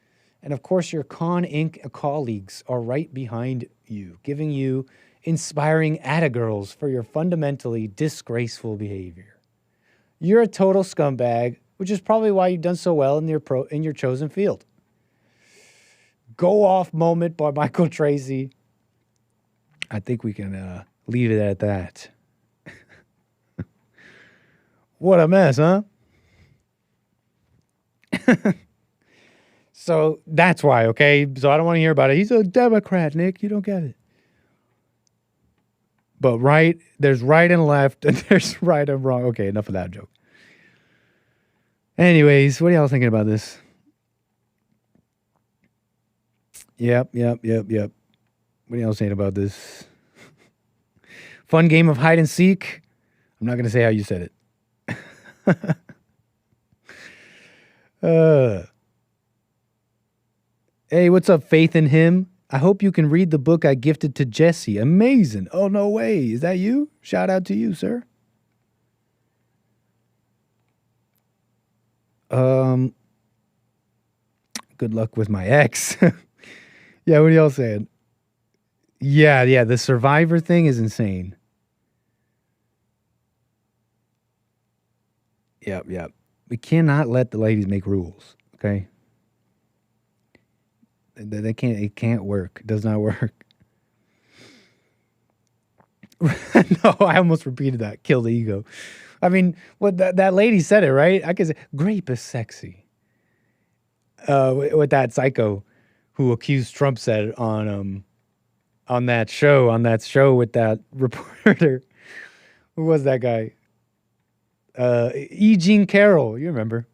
And of course, your Con Inc. colleagues are right behind you, giving you inspiring attagirls for your fundamentally disgraceful behavior. You're a total scumbag, which is probably why you've done so well in your chosen field. Go off moment by Michael Tracy. I think we can leave it at that. What a mess, huh? So that's why, okay? So I don't want to hear about it. He's a Democrat, Nick. You don't get it. But there's right and left, and there's right and wrong. Okay, enough of that joke. Anyways, what are y'all thinking about this? Yep. What are y'all saying about this? Fun game of hide and seek. I'm not going to say how you said it. Hey, what's up, Faith in Him? I hope you can read the book I gifted to Jesse. Amazing. Oh, no way. Is that you? Shout out to you, sir. Good luck with my ex. Yeah, what are y'all saying? Yeah, the Survivor thing is insane. Yep. We cannot let the ladies make rules, okay? They can't. It can't work. It does not work. No, I almost repeated that. Kill the ego. I mean, what that lady said it, right? I could say, grape is sexy. What that psycho who accused Trump said on that show with that reporter. Who was that guy? E. Jean Carroll. You remember?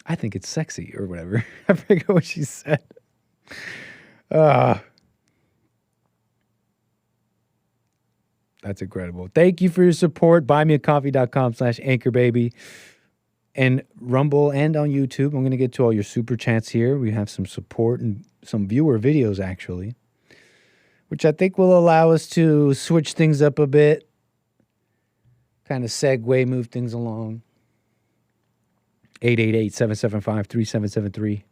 I think it's sexy or whatever. I forget what she said. That's incredible. Thank you for your support. Buymeacoffee.com/anchorbaby. And Rumble and on YouTube. I'm going to get to all your super chats here. We have some support and some viewer videos, actually, which I think will allow us to switch things up a bit. Kind of segue, move things along. 888-775-3773.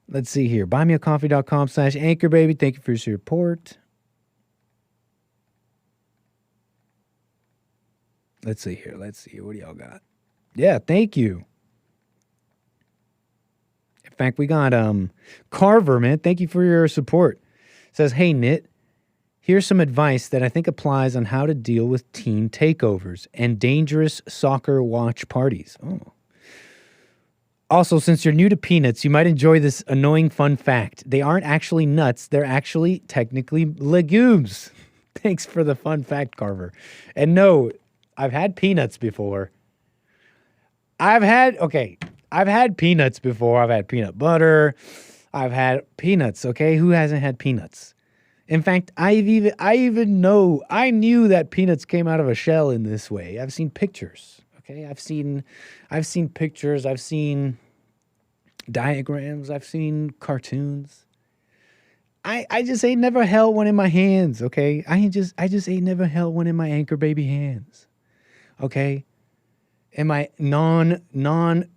Let's see here. Buymeacoffee.com/anchorbaby. Thank you for your support. Let's see here. What do y'all got? Yeah, thank you. In fact, we got Carver, man. Thank you for your support. Says, hey, Nit, here's some advice that I think applies on how to deal with teen takeovers and dangerous soccer watch parties. Oh. Also, since you're new to peanuts, you might enjoy this annoying fun fact. They aren't actually nuts. They're actually technically legumes. Thanks for the fun fact, Carver. And no, I've had peanuts before. I've had peanuts before. I've had peanut butter. I've had peanuts, okay? Who hasn't had peanuts? In fact, I knew that peanuts came out of a shell in this way. I've seen pictures, okay? I've seen pictures. I've seen diagrams. I've seen cartoons. I just ain't never held one in my hands, okay? I just ain't never held one in my Anchor Baby hands, okay? In my non-country,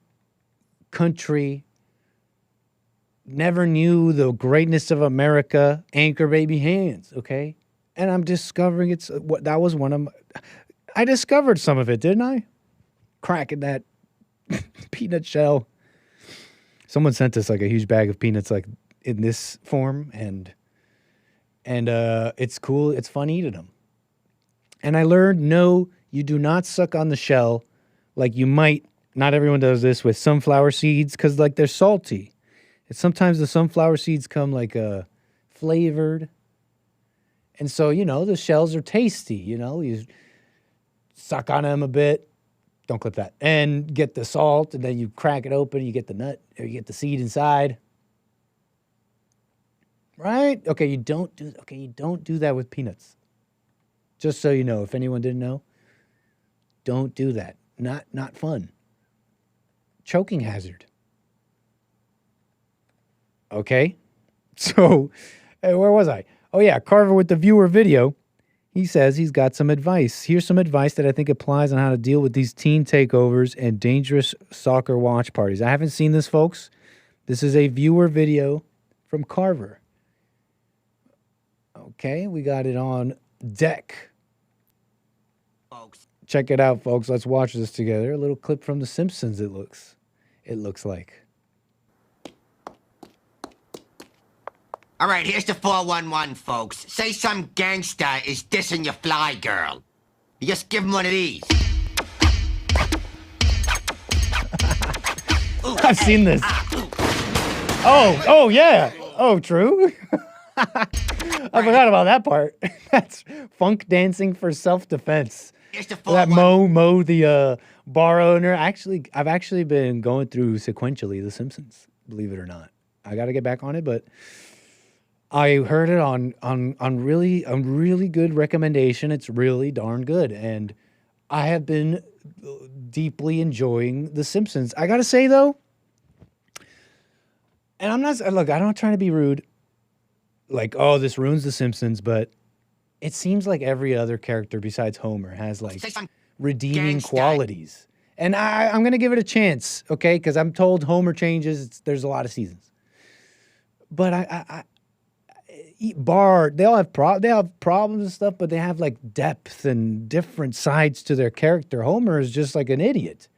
never knew the greatness of America Anchor Baby hands, okay? And I'm discovering that was one of my, I discovered some of it, didn't I? Cracking that peanut shell. Someone sent us like a huge bag of peanuts like in this form, and it's cool. It's fun eating them. And I learned, no, you do not suck on the shell like you might. Not everyone does this with sunflower seeds because like they're salty. And sometimes the sunflower seeds come like flavored. And so, the shells are tasty, You suck on them a bit. Don't clip that. And get the salt, and then you crack it open, you get the nut, or you get the seed inside. Right? Okay, you don't do that with peanuts. Just so you know, if anyone didn't know, don't do that. Not fun. Choking hazard. Okay? So, where was I? Oh yeah, Carver with the viewer video. He says he's got some advice. Here's some advice that I think applies on how to deal with these teen takeovers and dangerous soccer watch parties. I haven't seen this, folks. This is a viewer video from Carver. Okay, we got it on deck. Check it out, folks. Let's watch this together. A little clip from The Simpsons, it looks like. All right, here's the 411, folks. Say some gangster is dissing your fly girl. You just give him one of these. I've seen this. Oh, yeah. Oh, true. I forgot about that part. That's funk dancing for self-defense. That Mo, the bar owner. I've actually been going through sequentially The Simpsons, believe it or not. I got to get back on it, but I heard it on really good recommendation. It's really darn good, and I have been deeply enjoying The Simpsons. I got to say though, and I'm not trying to be rude. Like, oh, this ruins The Simpsons, but it seems like every other character besides Homer has like redeeming qualities. And I'm going to give it a chance, okay? Because I'm told Homer changes. There's a lot of seasons. But they all have problems and stuff, but they have like depth and different sides to their character. Homer is just like an idiot.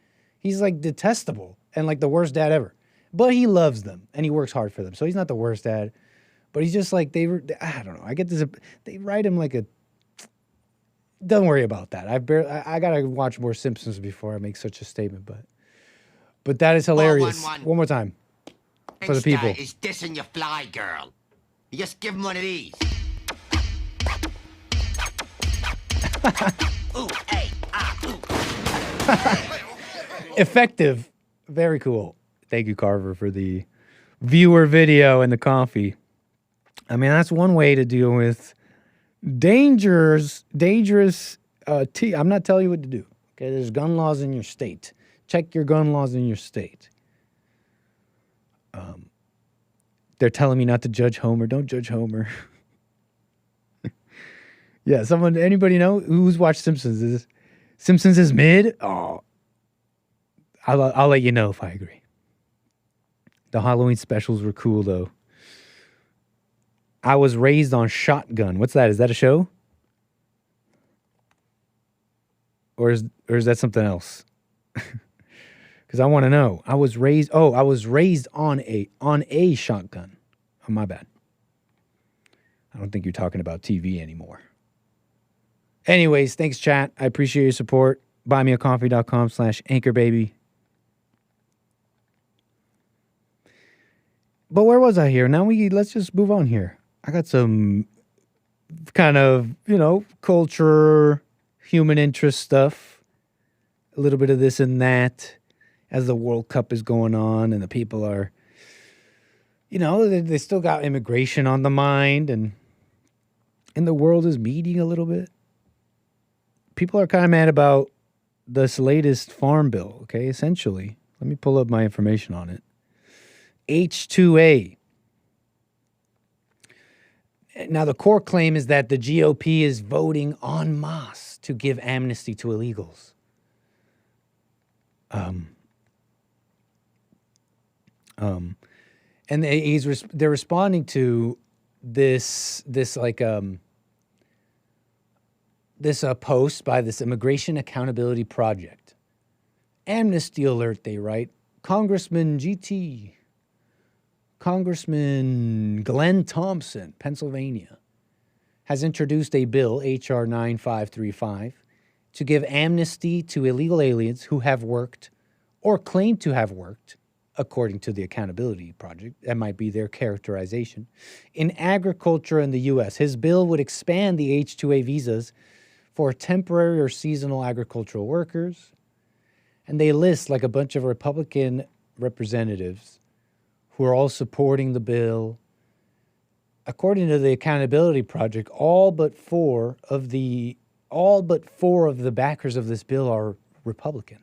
He's like detestable and like the worst dad ever. But he loves them and he works hard for them. So he's not the worst dad. But he's just like, I don't know. I get this. They write him like a. Don't worry about that. I gotta watch more Simpsons before I make such a statement. But that is hilarious. 411. One more time for the people. Is dissing your fly girl. You just give him one of these. Ooh, hey, ooh. Effective. Very cool. Thank you, Carver, for the viewer video and the coffee. I mean, that's one way to deal with dangerous I'm not telling you what to do. Okay, there's gun laws in your state. Check your gun laws in your state. They're telling me not to judge Homer. Don't judge Homer. Yeah, anybody know who's watched Simpsons? Simpsons is mid? Oh, I'll let you know if I agree. The Halloween specials were cool, though. I was raised on Shotgun. What's that? Is that a show? Or is that something else? Because I want to know. I was raised on a shotgun. Oh, my bad. I don't think you're talking about TV anymore. Anyways, thanks, chat. I appreciate your support. buymeacoffee.com/anchorbaby. But where was I here? Now let's just move on here. I got some kind of, culture, human interest stuff. A little bit of this and that as the World Cup is going on and the people are, they still got immigration on the mind and the world is meeting a little bit. People are kind of mad about this latest farm bill, okay, essentially. Let me pull up my information on it. H2A. Now, the core claim is that the GOP is voting en masse to give amnesty to illegals. And they're responding to this post by this Immigration Accountability Project. Amnesty alert, they write. Congressman Glenn Thompson, Pennsylvania, has introduced a bill, H.R. 9535, to give amnesty to illegal aliens who have worked or claim to have worked, according to the Accountability Project, that might be their characterization, in agriculture in the U.S. His bill would expand the H-2A visas for temporary or seasonal agricultural workers, and they list like a bunch of Republican representatives who are all supporting the bill. According to the Accountability Project, all but four of the backers of this bill are Republican.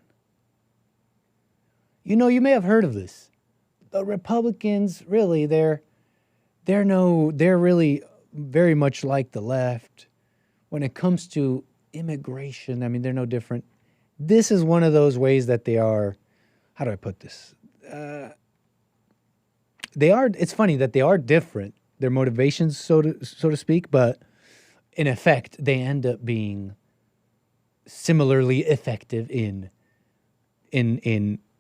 You may have heard of this. The Republicans, really, they're really very much like the left. When it comes to immigration, I mean, they're no different. This is one of those ways that they are, how do I put this? It's funny that they are different, their motivations, so to speak, but in effect, they end up being similarly effective in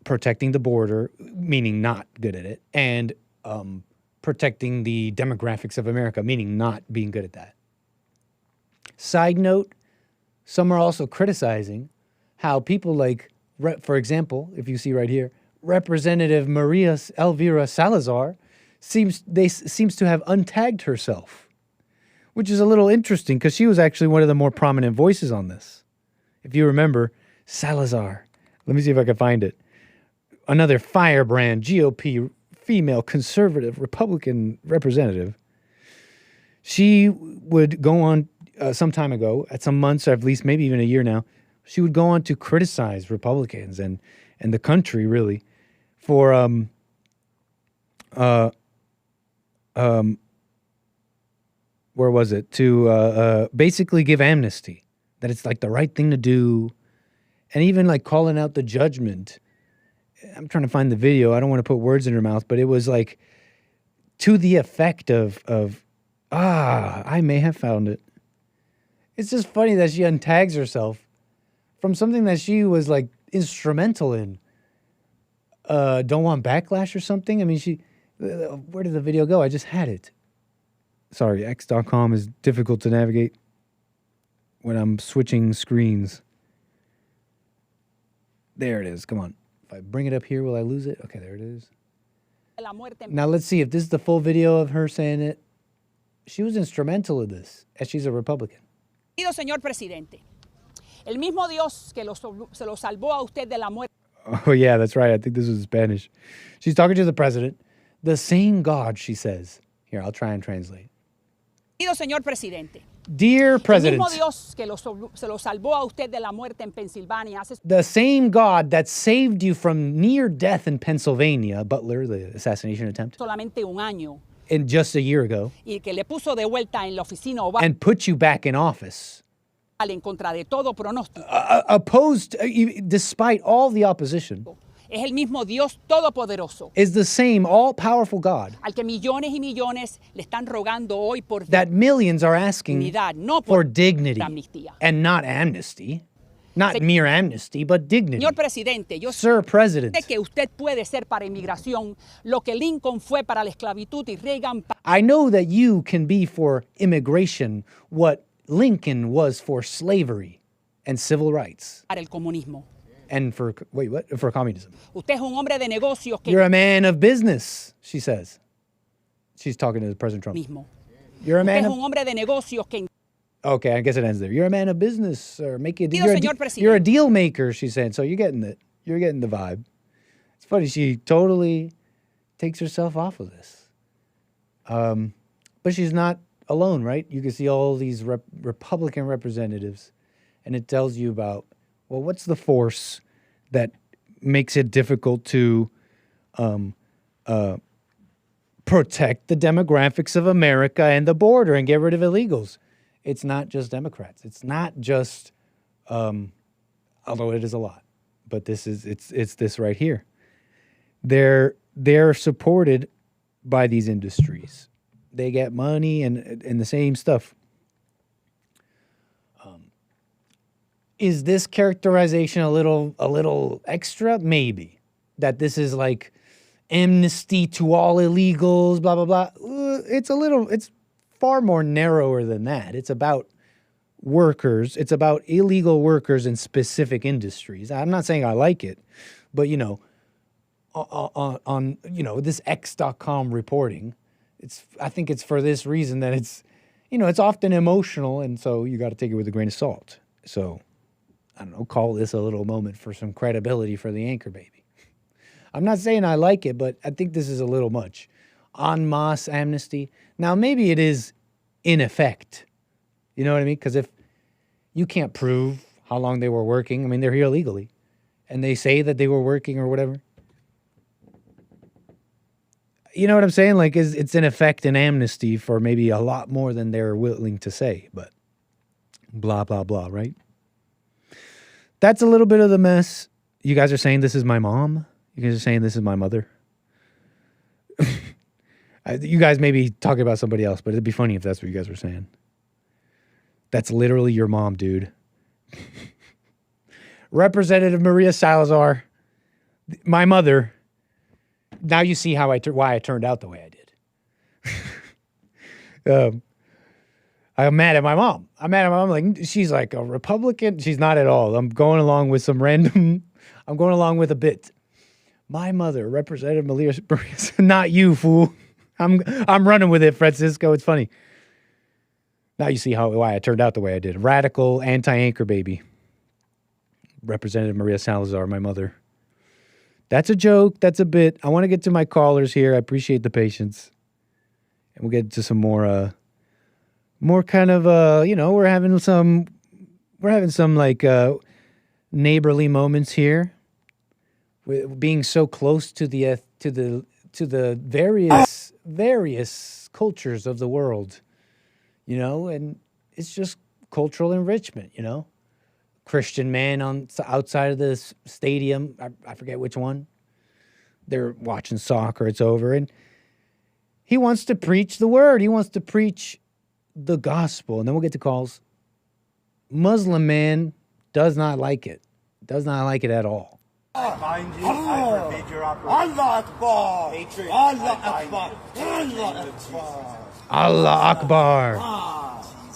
protecting the border, meaning not good at it, and protecting the demographics of America, meaning not being good at that. Side note, some are also criticizing how people like, for example, if you see right here, Representative Maria Elvira Salazar seems to have untagged herself, which is a little interesting because she was actually one of the more prominent voices on this. If you remember, Salazar. Let me see if I can find it. Another firebrand GOP female conservative Republican representative. She would go on some time ago, at some months, or at least maybe even a year now, she would go on to criticize Republicans and the country really for where was it? To basically give amnesty, that it's like the right thing to do, and even like calling out the judgment. I'm trying to find the video. I don't want to put words in her mouth, but it was like to the effect of I may have found it. It's just funny that she untags herself from something that she was like instrumental in. Don't want backlash or something. I mean, where did the video go? I just had it. Sorry, x.com is difficult to navigate when I'm switching screens. There it is. Come on. If I bring it up here, will I lose it? Okay, there it is. Now let's see if this is the full video of her saying it. She was instrumental in this, as she's a Republican. Señor presidente, el mismo Dios que se lo salvó a usted de la muerte. Oh, yeah, that's right. I think this was Spanish. She's talking to the president. The same God, she says. Here, I'll try and translate. Señor presidente. Dear President, el mismo Dios que se lo salvó a usted de la muerte en Pensilvania. The same God that saved you from near death in Pennsylvania, Butler, the assassination attempt, solamente un año. In just a year ago, Y que le puso de vuelta en la oficina oval and put you back in office. En contra de todo pronóstico. Opposed, despite all the opposition. Es el mismo Dios todopoderoso. Is the same all-powerful God. Al que millones y millones le están rogando hoy por that millions are asking dignidad, no for dignity amnistía. And not amnesty. Not mere amnesty, but dignity. Señor presidente, yo Sir President, sé que usted puede ser para inmigración lo que Lincoln fue para la esclavitud y Reagan I know that you can be for immigration what Lincoln was for slavery and civil rights. para el comunismo. And for, wait, what? For communism. Usted es un hombre de negocios que You're a man of business, she says. She's talking to President Trump. mismo. You're a Usted man es of... un hombre de negocios que Okay, I guess it ends there. You're a man of business, or make it. Señor presidente. You're a deal maker, she's saying. So you're getting it. You're getting the vibe. It's funny. She totally takes herself off of this. But she's not alone, right? You can see all these Republican representatives, and it tells you about, well, what's the force that makes it difficult to protect the demographics of America and the border and get rid of illegals? It's not just Democrats. It's not just, although it is a lot, but it's this right here. They're supported by these industries. They get money and the same stuff. Is this characterization a little extra? Maybe. That this is like amnesty to all illegals, blah, blah, blah. It's far more narrower than that. It's about workers. It's about illegal workers in specific industries. I'm not saying I like it, but, on this X.com reporting, I think it's for this reason that it's often emotional, and so you got to take it with a grain of salt. So, I don't know, call this a little moment for some credibility for the anchor baby. I'm not saying I like it, but I think this is a little much. En masse amnesty. Now, maybe it is in effect. You know what I mean? Because if you can't prove how long they were working, I mean, they're here illegally, and they say that they were working or whatever. You know what I'm saying? Like, it's in effect an amnesty for maybe a lot more than they're willing to say, but blah, blah, blah, right? That's a little bit of the mess. You guys are saying this is my mom? You guys are saying this is my mother? You guys may be talking about somebody else, but it'd be funny if that's what you guys were saying. That's literally your mom, dude. Representative Maria Salazar, my mother. Now you see why I turned out the way I did. I'm mad at my mom. Like, she's like a Republican. She's not at all. I'm going along with I'm going along with a bit. My mother, Representative Maria, not you, fool. I'm running with it, Francisco. It's funny. Now you see why I turned out the way I did. Radical anti-anchor baby. Representative Maria Salazar, my mother. That's a joke. That's a bit. I want to get to my callers here. I appreciate the patience. And we'll get to some more kind of, we're having some like neighborly moments here. With being so close to the various cultures of the world, and it's just cultural enrichment, Christian man outside of the stadium, I forget which one. They're watching soccer, it's over, and He wants to preach the word. He wants to preach the gospel. And then we'll get to calls. Muslim man does not like it. Does not like it at all. I bind you. I forbid your operation. Allah Akbar. Hatred. Allah Akbar. Allah Akbar. Allah Akbar.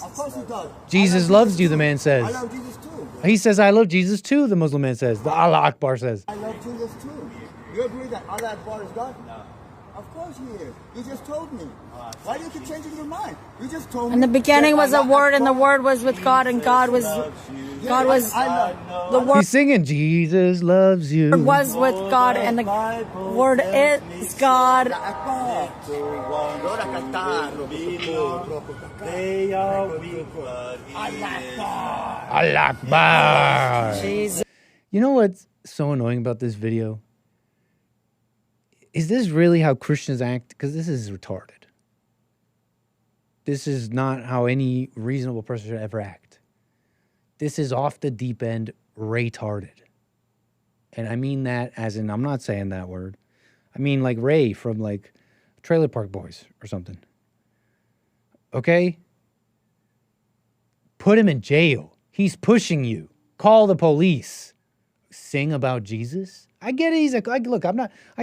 Of course he does. Jesus loves you, the man says. I love Jesus too. He says, I love Jesus too, the Muslim man says. The Allah Akbar says. I love Jesus too. You agree that Allah Akbar is God? No. Of course he is. You just told me. Why do you keep changing your mind? You just told me. In the beginning was a word, and the word was with God, and God was the word. He's singing, Jesus loves you. Was with God, and the word is God. Allah Akbar. Jesus. You know what's so annoying about this video? Is this really how Christians act? Because this is retarded. This is not how any reasonable person should ever act. This is off the deep end, retarded. And I mean that as in, I'm not saying that word. I mean like Ray from like Trailer Park Boys or something. Okay? Put him in jail. He's pushing you. Call the police. Sing about Jesus? I get it. He's like, look, I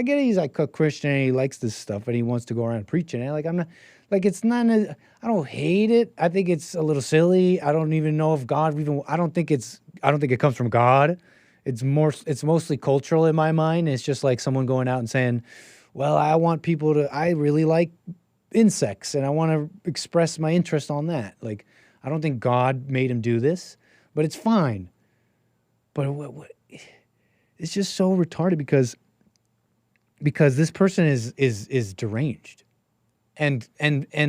get it. He's like a Christian and he likes this stuff and he wants to go around preaching it. Like, I'm not, like, it's not, I don't hate it. I think it's a little silly. I don't even know if God even, I don't think it comes from God. It's mostly cultural in my mind. It's just like someone going out and saying, well, I really like insects and I want to express my interest on that. Like, I don't think God made him do this, but it's fine. But it's just so retarded because this person is deranged and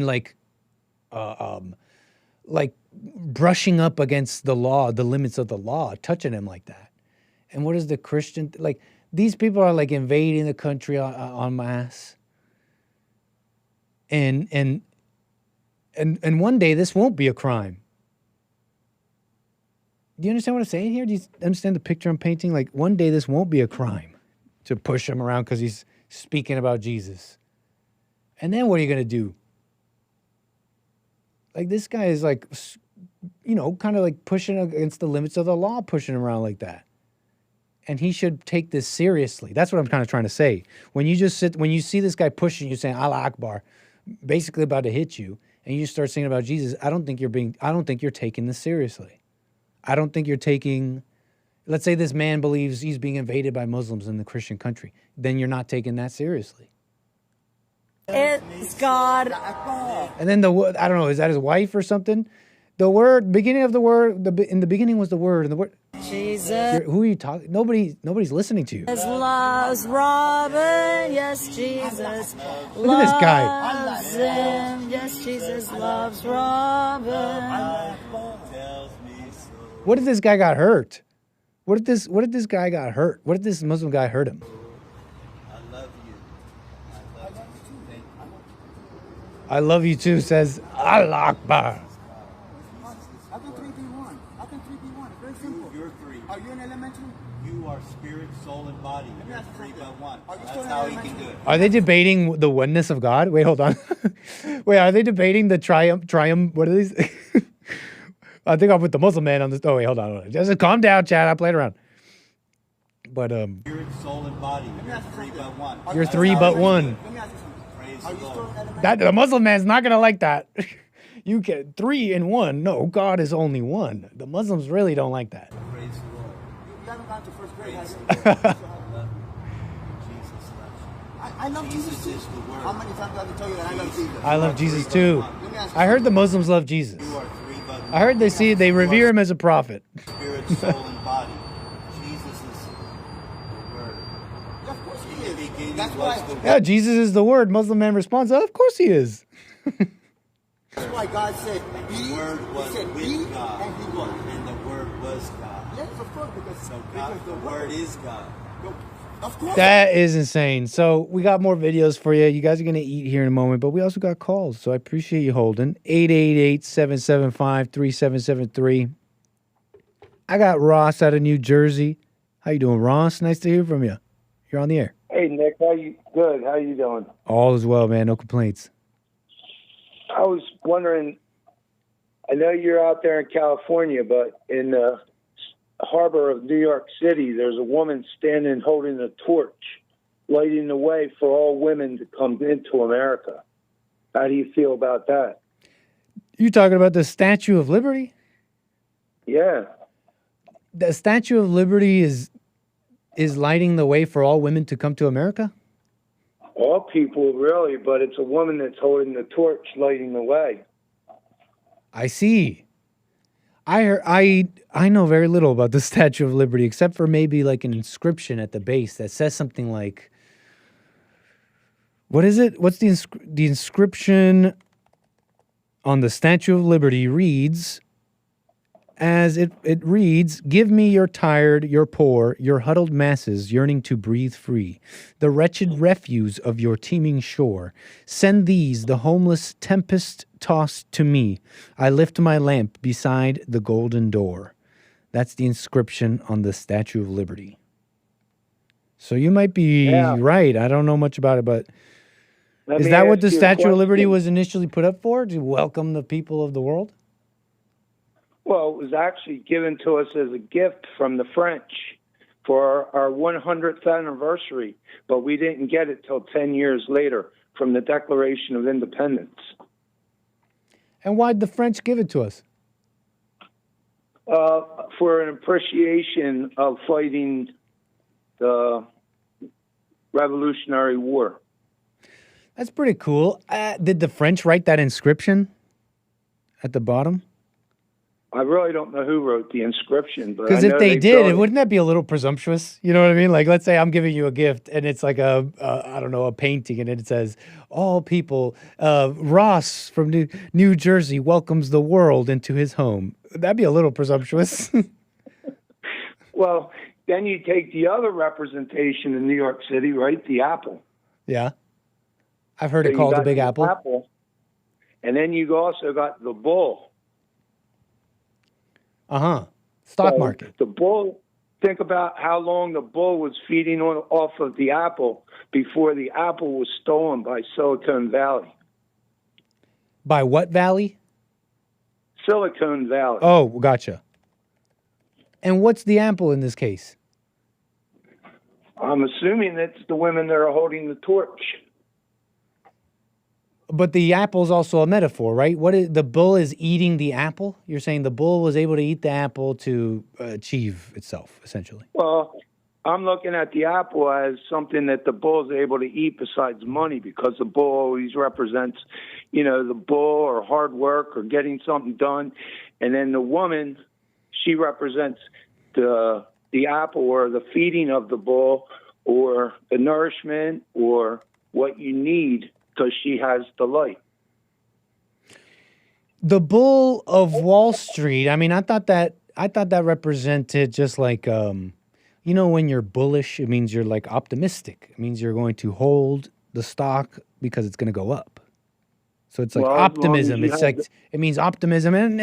like brushing up against the law, the limits of the law, touching him like that. And what is the Christian, like, these people are like invading the country en masse. And one day this won't be a crime. Do you understand what I'm saying here? Do you understand the picture I'm painting? Like, one day this won't be a crime to push him around because he's speaking about Jesus. And then what are you going to do? Like, this guy is like, you know, kind of like pushing against the limits of the law, pushing him around like that. And he should take this seriously. That's what I'm kind of trying to say. When you see this guy pushing you, saying Allah Akbar, basically about to hit you, and you start singing about Jesus, I don't think you're taking this seriously. I don't think you're taking, let's say this man believes he's being invaded by Muslims in the Christian country. Then you're not taking that seriously. It's God. And then I don't know, is that his wife or something? The word, beginning of the word, in the beginning was the word, and the word. Jesus. Who are you talking? Nobody's listening to you. Jesus loves Robin. Yes, Jesus. Look at this guy. Loves him. Yes, Jesus loves Robin. What if this guy got hurt? What if this guy got hurt? What if this Muslim guy hurt him? I love you. I love you too, says Allah Akbar. How can 3 be 1? How can 3 be 1? Very simple. You're 3. Are you in elementary? You are spirit, soul, and body. You're 3 by 1. That's how he can do it. Are they debating the oneness of God? Wait, hold on. Wait, are they debating the triumph? What are these? I think I'll put the Muslim man on this. Oh, wait, hold on. Just calm down, Chad. I played around. But spirit, soul, and body. You're 3 by 1. You're 3 but 1. Let me ask you something. Praise the Lord. That the Muslim man's not gonna like that. You get 3 and 1. No, God is only 1. The Muslims really don't like that. Praise the Lord. You haven't gone to first grade, have you? I love Jesus too. How many times have I told you that I love Jesus? I love Jesus too. I heard the Muslims love Jesus. I heard they revere him as a prophet. Spirit, soul, and body. Jesus is the word. Yeah, of course he is. That's why. Yeah, Jesus is the word. Muslim man responds, oh, of course he is. That's why God said, the word was with God, and he was. And the word was God. Yes, of course, because the word is God. Of course. That is insane. So we got more videos for you. You guys are going to eat here in a moment, but we also got calls. So I appreciate you holding. 888-775-3773. I got Ross out of New Jersey. How you doing, Ross? Nice to hear from you. You're on the air. Hey, Nick. How you? Good. How you doing? All is well, man. No complaints. I was wondering, I know you're out there in California, but in the harbor of New York City, there's a woman standing holding a torch, lighting the way for all women to come into America. How do you feel about that? You talking about the Statue of Liberty? Yeah. The Statue of Liberty is lighting the way for all women to come to America? All people, really, but it's a woman that's holding the torch, lighting the way. I see. I know very little about the Statue of Liberty, except for maybe like an inscription at the base that says something like, what is it? What's the inscription on the Statue of Liberty reads, as it reads, "Give me your tired, your poor, your huddled masses yearning to breathe free, the wretched refuse of your teeming shore. Send these, the homeless tempest-tossed, to me. I lift my lamp beside the golden door." That's the inscription on the Statue of Liberty. So you might be right. I don't know much about it, but is that what the Statue of Liberty was initially put up for? To welcome the people of the world? Well, it was actually given to us as a gift from the French for our 100th anniversary, but we didn't get it till 10 years later from the Declaration of Independence. And why'd the French give it to us? For an appreciation of fighting the Revolutionary War. That's pretty cool. Did the French write that inscription at the bottom? I really don't know who wrote the inscription, but because if they did, wouldn't that be a little presumptuous? You know what I mean? Like, let's say I'm giving you a gift, and it's like a painting, and it says, "All people, Ross from New Jersey welcomes the world into his home." That'd be a little presumptuous. Well, then you take the other representation in New York City, right? The apple. Yeah, I've heard it called the Big Apple. And then you also got the bull. Stock market. The bull, think about how long the bull was feeding off of the apple before the apple was stolen by Silicon Valley. By what valley? Silicon Valley. Oh, gotcha. And what's the apple in this case? I'm assuming it's the women that are holding the torch. But the apple's also a metaphor, right? What is the bull is eating the apple? You're saying the bull was able to eat the apple to achieve itself, essentially. Well, I'm looking at the apple as something that the bull is able to eat besides money, because the bull always represents, the bull or hard work or getting something done. And then the woman, she represents the apple or the feeding of the bull or the nourishment or what you need, because she has the light. The bull of Wall Street. I mean, I thought that represented just like, when you're bullish, it means you're like optimistic. It means you're going to hold the stock because it's going to go up. So it's like optimism. It's like it means optimism and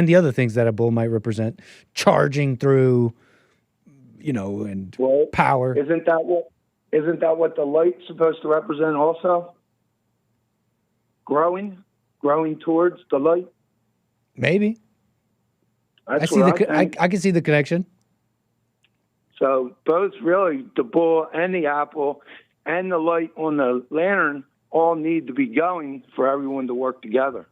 the other things that a bull might represent, charging through, and power. Isn't that what the light's supposed to represent also? Growing towards the light. Maybe. I can see the connection. So both, really, the bull and the apple and the light on the lantern all need to be going for everyone to work together.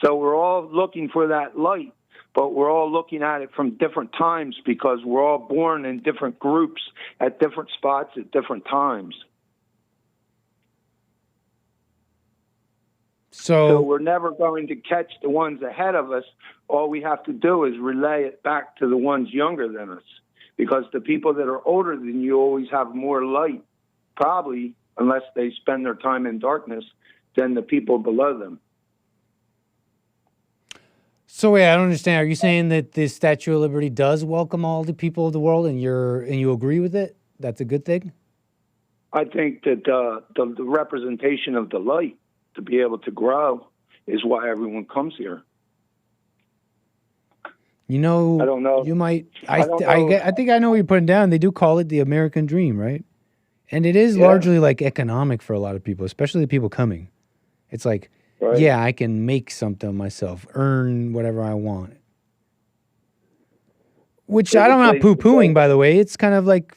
So we're all looking for that light, but we're all looking at it from different times because we're all born in different groups at different spots at different times. So we're never going to catch the ones ahead of us. All we have to do is relay it back to the ones younger than us, because the people that are older than you always have more light, probably, unless they spend their time in darkness, than the people below them. So wait, I don't understand. Are you saying that the Statue of Liberty does welcome all the people of the world, and you agree with it? That's a good thing? I think that the representation of the light to be able to grow is why everyone comes here. You know, I don't know. You might. I don't know. I think I know what you're putting down. They do call it the American dream, right? And it is largely like economic for a lot of people, especially the people coming. It's like, yeah, I can make something myself, earn whatever I want. Which I'm not poo-pooing, by the way. It's kind of like,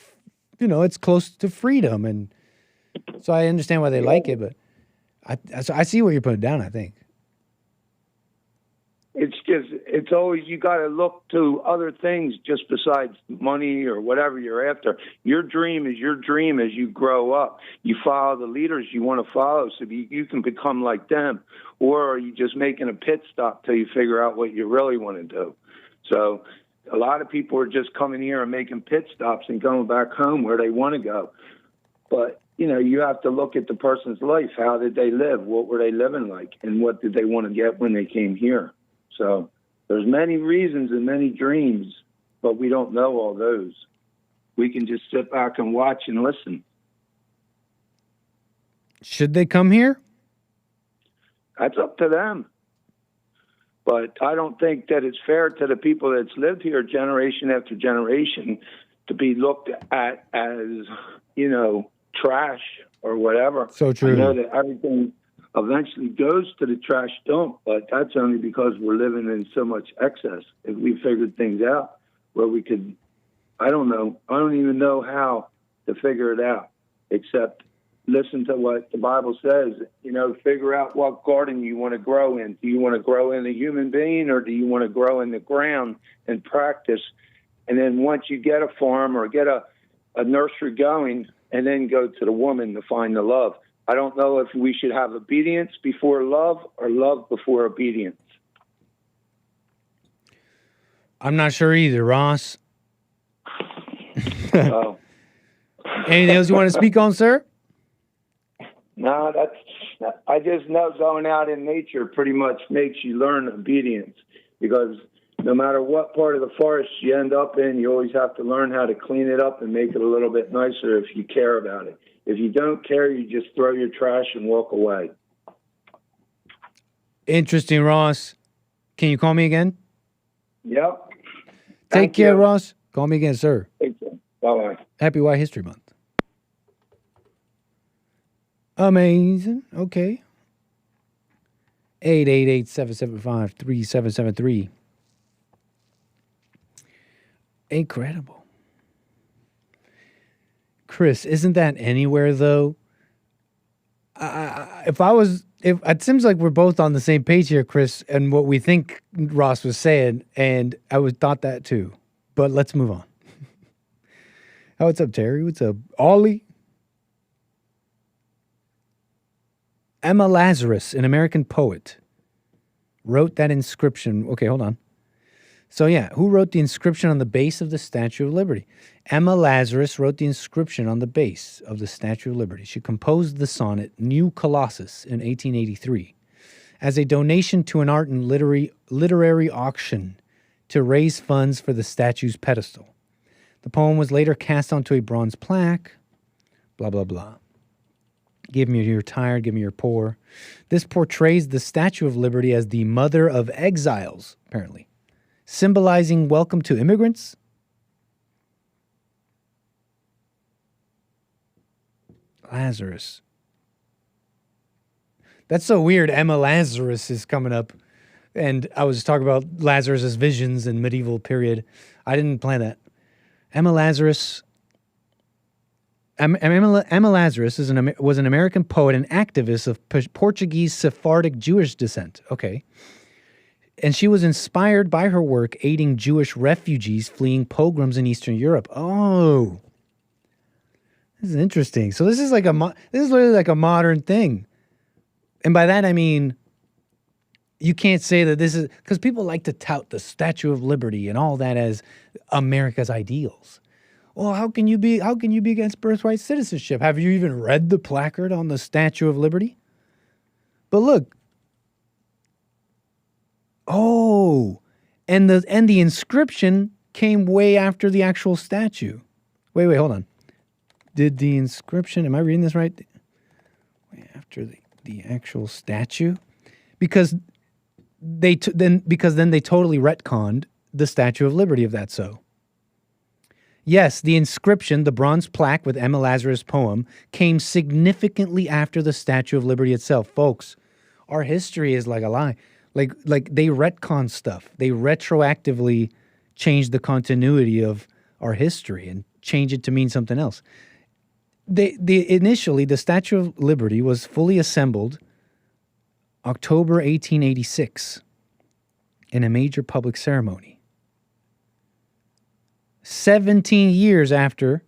you know, it's close to freedom, and so I understand why they like it. But I see what you're putting down. I think. It's always, you got to look to other things just besides money or whatever you're after. Your dream is your dream as you grow up. You follow the leaders you want to follow so you can become like them. Or are you just making a pit stop till you figure out what you really want to do? So a lot of people are just coming here and making pit stops and going back home where they want to go. But, you know, you have to look at the person's life. How did they live? What were they living like? And what did they want to get when they came here? So there's many reasons and many dreams, but we don't know all those. We can just sit back and watch and listen. Should they come here? That's up to them. But I don't think that it's fair to the people that's lived here generation after generation to be looked at as, you know, trash or whatever. So true. I know that everything eventually goes to the trash dump, but that's only because we're living in so much excess. If we figured things out where we could, I don't know, I don't even know how to figure it out, except listen to what the Bible says, you know, figure out what garden you want to grow in. Do you want to grow in a human being, or do you want to grow in the ground and practice? And then once you get a farm or get a nursery going, and then go to the woman to find the love. I don't know if we should have obedience before love or love before obedience. I'm not sure either, Ross. Oh. Anything else you want to speak on, sir? No, I just know going out in nature pretty much makes you learn obedience, because no matter what part of the forest you end up in, you always have to learn how to clean it up and make it a little bit nicer if you care about it. If you don't care, you just throw your trash and walk away. Interesting, Ross. Can you call me again? Yep. Take care, Ross. Call me again, sir. Take care. Bye-bye. Happy White History Month. Amazing. Okay. 888-775-3773. Incredible. Chris, isn't that anywhere though? It seems like we're both on the same page here, Chris, and what we think Ross was saying, and I thought that too. But let's move on. Oh, what's up, Terry? What's up, Ollie? Emma Lazarus, an American poet, wrote that inscription. Okay, hold on. So yeah, who wrote the inscription on the base of the Statue of Liberty? Emma Lazarus wrote the inscription on the base of the Statue of Liberty. She composed the sonnet New Colossus in 1883 as a donation to an art and literary auction to raise funds for the statue's pedestal. The poem was later cast onto a bronze plaque, blah, blah, blah. Give me your tired, give me your poor. This portrays the Statue of Liberty as the mother of exiles, apparently, symbolizing welcome to immigrants. Lazarus. That's so weird. Emma Lazarus is coming up. And I was talking about Lazarus' visions in medieval period. I didn't plan that. Emma Lazarus. Emma Lazarus was an American poet and activist of Portuguese Sephardic Jewish descent. Okay. And she was inspired by her work aiding Jewish refugees fleeing pogroms in Eastern Europe. Oh, this is interesting. So this is literally like a modern thing. And by that, I mean, you can't say that this is, because people like to tout the Statue of Liberty and all that as America's ideals. Well, how can you be against birthright citizenship? Have you even read the placard on the Statue of Liberty? But look. Oh, and the inscription came way after the actual statue. Wait, hold on. Did the inscription, am I reading this right? Way after the actual statue? Because then they totally retconned the Statue of Liberty, if that's so. Yes, the inscription, the bronze plaque with Emma Lazarus' poem, came significantly after the Statue of Liberty itself. Folks, our history is like a lie. Like they retcon stuff. They retroactively change the continuity of our history and change it to mean something else. Initially, the Statue of Liberty was fully assembled October 1886 in a major public ceremony. 17 years after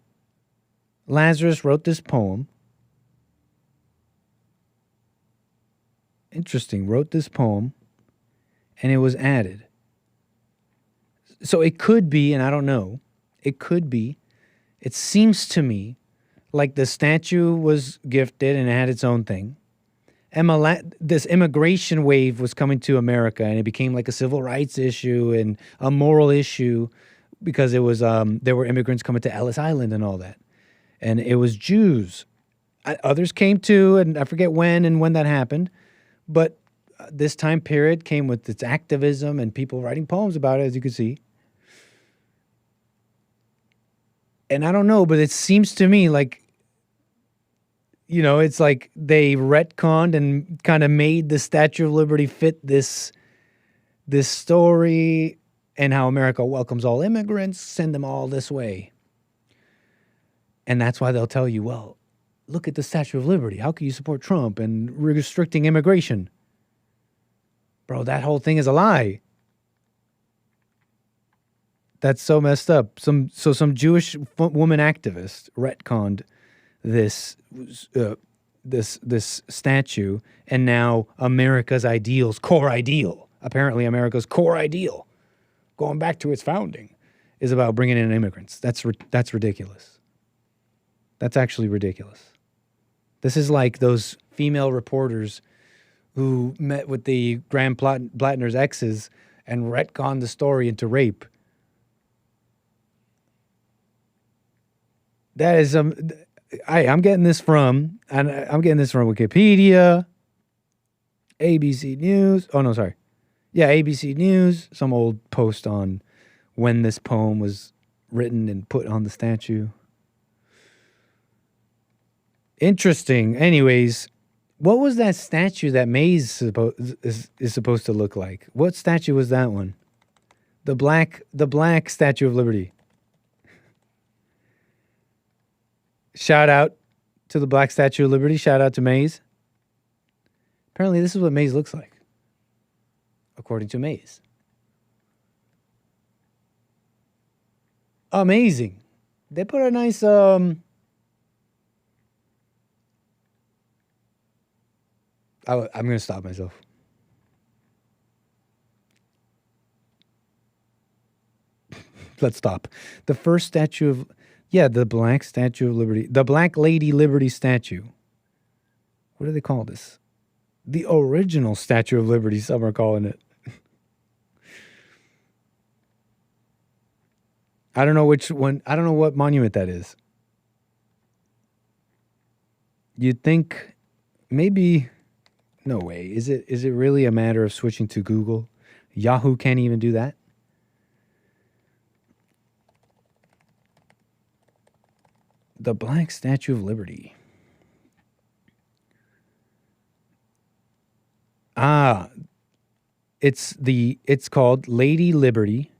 Lazarus wrote this poem, wrote this poem, and it was added. So it could be, and I don't know, it could be, it seems to me like the statue was gifted and it had its own thing. This immigration wave was coming to America, and it became like a civil rights issue and a moral issue because it was there were immigrants coming to Ellis Island and all that. And it was Jews. Others came too, and I forget when that happened. But this time period came with its activism and people writing poems about it, as you can see. And I don't know, but it seems to me like, you know, it's like they retconned and kind of made the Statue of Liberty fit this story and how America welcomes all immigrants, send them all this way. And that's why they'll tell you, well, look at the Statue of Liberty. How can you support Trump and restricting immigration? Bro, that whole thing is a lie. That's so messed up. Some Jewish woman activist retconned this statue, and now America's core ideal, apparently America's core ideal, going back to its founding, is about bringing in immigrants. That's ridiculous. That's actually ridiculous. This is like those female reporters who met with the Graham Platner's exes and retconned the story into rape. That is I'm getting this from Wikipedia, ABC News. Oh no, sorry. Yeah, ABC News. Some old post on when this poem was written and put on the statue. Interesting. Anyways, what was that statue that Maze is supposed to look like? What statue was that one? The black Statue of Liberty. Shout out to the Black Statue of Liberty. Shout out to Maze. Apparently, this is what Maze looks like, according to Maze. Amazing. They put a nice I'm going to stop myself. Let's stop. The first statue of... Yeah, the Black Statue of Liberty. The Black Lady Liberty statue. What do they call this? The original Statue of Liberty, some are calling it. I don't know which one. I don't know what monument that is. You'd think maybe... No way. Is it really a matter of switching to Google? Yahoo can't even do that? The Black Statue of Liberty. It's called Lady Liberty.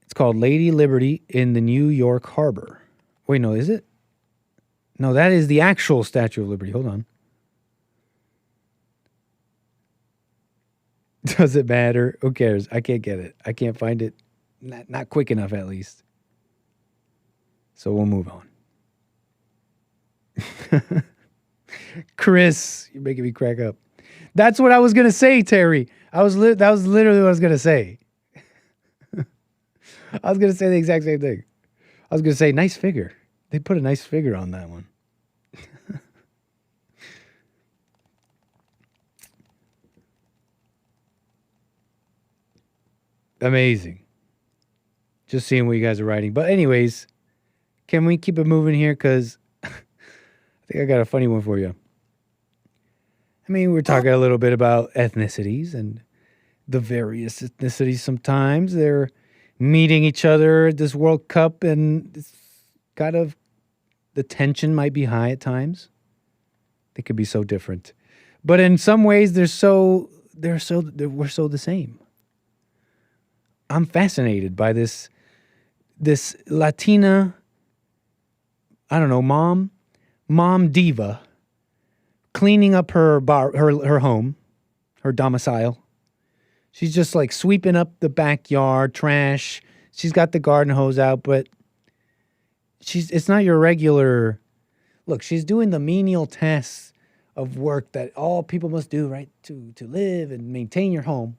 It's called Lady Liberty in the New York Harbor. Wait, no, is it? No, that is the actual Statue of Liberty. Hold on. Does it matter? Who cares? I can't get it. I can't find it. Not quick enough, at least. So we'll move on. Chris, you're making me crack up. That's what I was going to say, Terry. That was literally what I was going to say. I was going to say the exact same thing. I was going to say, nice figure. They put a nice figure on that one. Amazing. Just seeing what you guys are writing. But anyways, can we keep it moving here? Because I think I got a funny one for you. I mean, we're talking a little bit about ethnicities, and the various ethnicities sometimes. They're meeting each other at this World Cup, and it's kind of the tension might be high at times. They could be so different. But in some ways, we're so the same. I'm fascinated by this Latina, I don't know, mom diva cleaning up her home, her domicile. She's just like sweeping up the backyard, trash. She's got the garden hose out, but it's not your regular. Look, she's doing the menial tasks of work that all people must do, right, to live and maintain your home.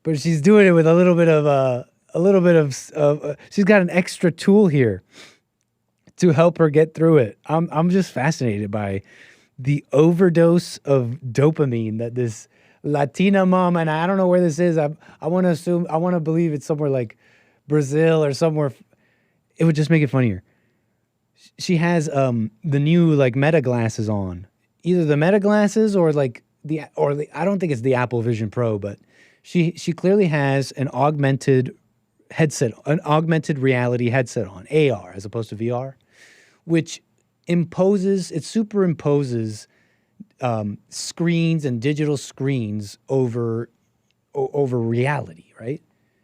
But she's doing it with a little bit of she's got an extra tool here to help her get through it. I'm just fascinated by the overdose of dopamine that this Latina mom, and I don't know where this is. I want to believe it's somewhere like Brazil or somewhere. It would just make it funnier. She has the new like Meta glasses on, either the Meta glasses or I don't think it's the Apple Vision Pro, but she clearly has an augmented reality headset on, AR as opposed to VR, which superimposes screens and digital screens over reality, right?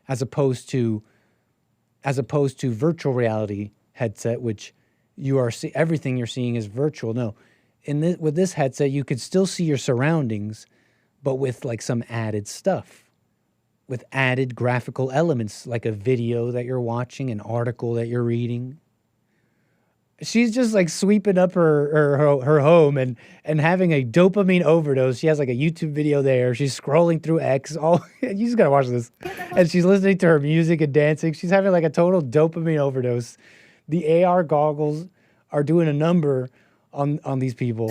As opposed to virtual reality headset, which everything you're seeing is virtual. No, with this headset, you could still see your surroundings, but with like some added stuff, with added graphical elements, like a video that you're watching, an article that you're reading. She's just like sweeping up her home and having a dopamine overdose. She has like a YouTube video there. She's scrolling through X. You just gotta watch this. And she's listening to her music and dancing. She's having like a total dopamine overdose. The AR goggles are doing a number on these people.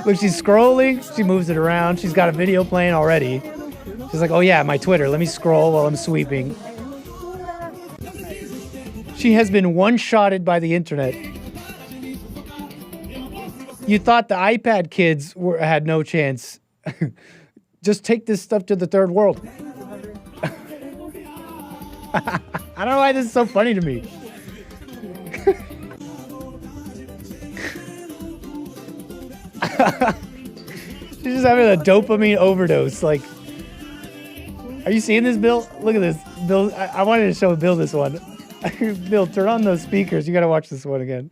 When she's scrolling, she moves it around. She's got a video playing already. She's like, oh yeah, my Twitter. Let me scroll while I'm sweeping. She has been one-shotted by the internet. You thought the iPad kids had no chance. Just take this stuff to the third world. I don't know why this is so funny to me. She's just having a dopamine overdose. Like, are you seeing this, Bill? Look at this. Bill, I wanted to show Bill this one. Bill, turn on those speakers. You got to watch this one again.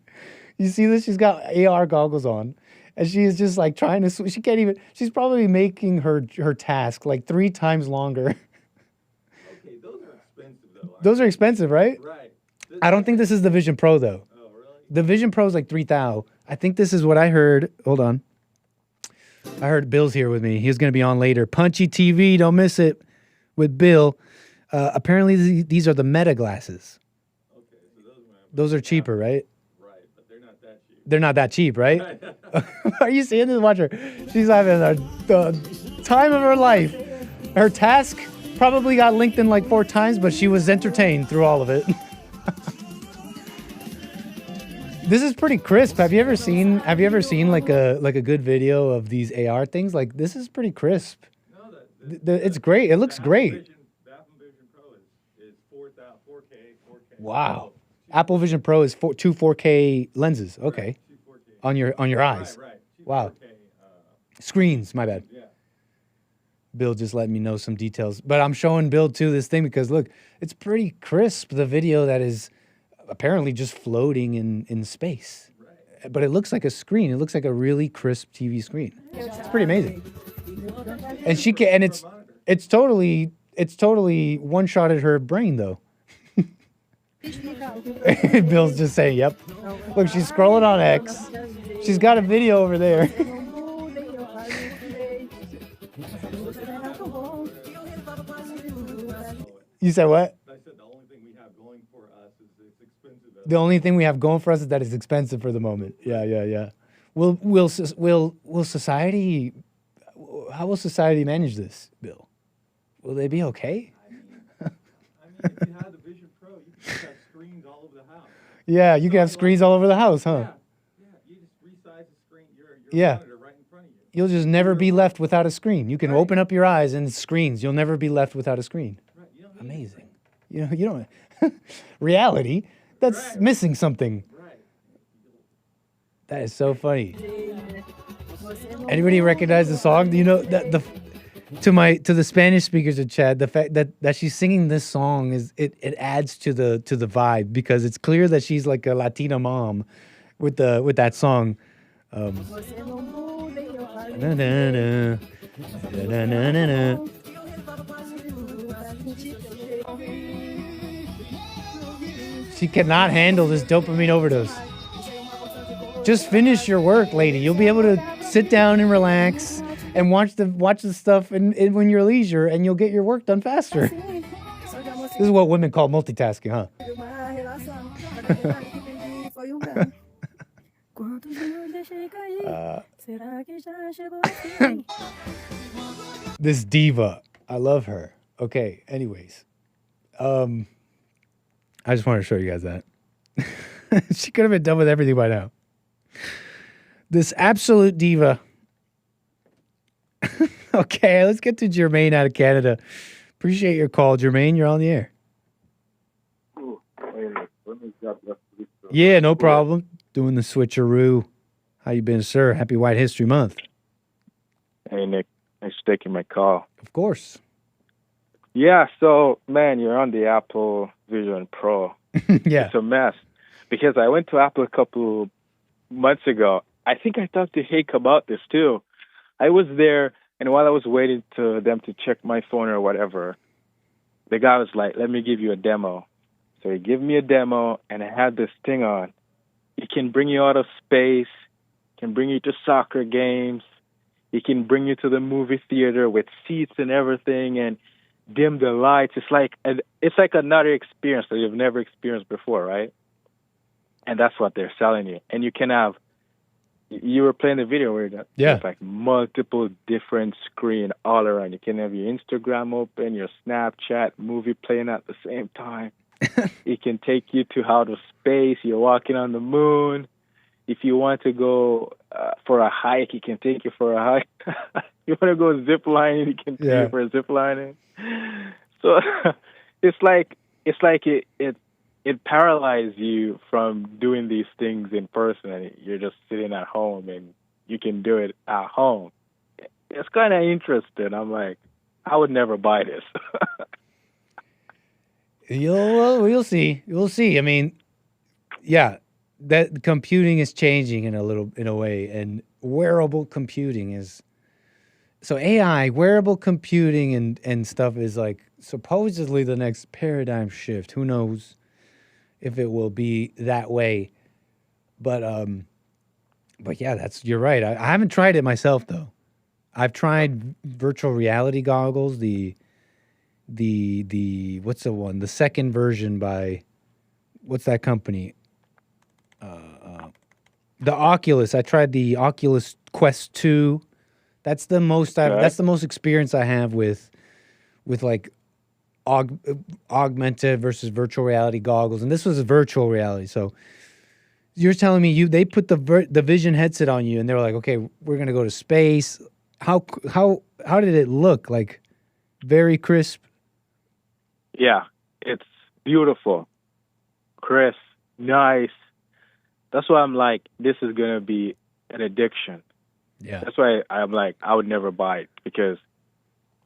You see this? She's got AR goggles on. And she is just like trying to, she can't even, she's probably making her task like 3 times longer. Okay, those are expensive though. Those are expensive, right? Right. I don't think this is the Vision Pro though. Oh, really? The Vision Pro is like $3,000. I think this is what I heard. Hold on. I heard Bill's here with me. He's going to be on later. Punchy TV, don't miss it with Bill. Apparently these are the Meta glasses. Okay, so those are cheaper, right? Right, but they're not that cheap. They're not that cheap, right? Are you seeing this? Watch her. She's having the time of her life. Her task probably got linked in like 4 times, but she was entertained through all of it. This is pretty crisp. Have you ever seen like a good video of these AR things? Like, this is pretty crisp. No, it's great. It looks great. The Apple Vision Pro is 4K. Wow. Apple Vision Pro is 2 4K lenses. Okay. On your eyes. Right. Wow. 4K, Screens, my bad. Yeah. Bill just let me know some details. But I'm showing Bill too this thing because look, it's pretty crisp, the video that is apparently just floating in space. Right. But it looks like a screen. It looks like a really crisp TV screen. It's pretty amazing. And she can, and it's totally one-shotted her brain though. Bill's just saying, yep. Look, she's scrolling on X. She's got a video over there. You said what? I said the only thing we have going for us is it's expensive. The only thing we have going for us is that it's expensive for the moment. Yeah. Will society? How will society manage this, Bill? Will they be okay? I mean, if you had the Vision Pro, you could just have screens all over the house. Yeah, you can have screens all over the house, huh? Yeah. You just resize the screen, your Yeah. You'll just never be left without a screen. You can open up your eyes and screens. You'll never be left without a screen. Amazing. You know, you don't reality. That's missing something. That is so funny. Anybody recognize the song? Do you know that to the Spanish speakers of Chad, the fact that she's singing this song is it adds to the vibe, because it's clear that she's like a Latina mom with that song. She cannot handle this dopamine overdose. Just finish your work, lady. You'll be able to sit down and relax and watch the stuff when you're leisure, and you'll get your work done faster. This is what women call multitasking, huh? This diva, I love her. Okay, anyways, I just wanted to show you guys that. She could have been done with everything by now. This absolute diva. Okay, let's get to Jermaine out of Canada. Appreciate your call, Jermaine. You're on the air. Yeah, no problem. Doing the switcheroo. How you been, sir? Happy White History Month. Hey, Nick. Thanks for taking my call. Of course. Yeah, so, man, you're on the Apple Vision Pro. Yeah. It's a mess. Because I went to Apple a couple months ago. I think I talked to Hake about this, too. I was there, and while I was waiting to them to check my phone or whatever, the guy was like, let me give you a demo. So he gave me a demo, and I had this thing on. It can bring you out of space, can bring you to soccer games, it can bring you to the movie theater with seats and everything, and dim the lights. It's like another experience that you've never experienced before, right? And that's what they're selling you. And you can have, you were playing the video where there's like multiple different screens all around. You can have your Instagram open, your Snapchat, movie playing at the same time. It can take you to outer space. You're walking on the moon. If you want to go for a hike, it can take you for a hike. You want to go zip lining, it can take you for a zip lining. So it's like it paralyzes you from doing these things in person, and you're just sitting at home and you can do it at home. It's kind of interesting. I'm like, I would never buy this. We'll see. We'll see. I mean, yeah, that computing is changing in a way, and wearable computing is. So AI, wearable computing and stuff is like supposedly the next paradigm shift. Who knows if it will be that way? But yeah, you're right. I haven't tried it myself though. I've tried virtual reality goggles. The what's the one? The second version by what's that company? The Oculus. I tried the Oculus Quest 2. That's the most that's the most experience I have with like augmented versus virtual reality goggles. And this was a virtual reality. So you're telling me they put the Vision headset on you and they were like, okay, we're gonna go to space. How did it look? Like very crisp. Yeah, it's beautiful, crisp, nice. That's why I'm like, this is gonna be an addiction. Yeah. That's why I'm like, I would never buy it, because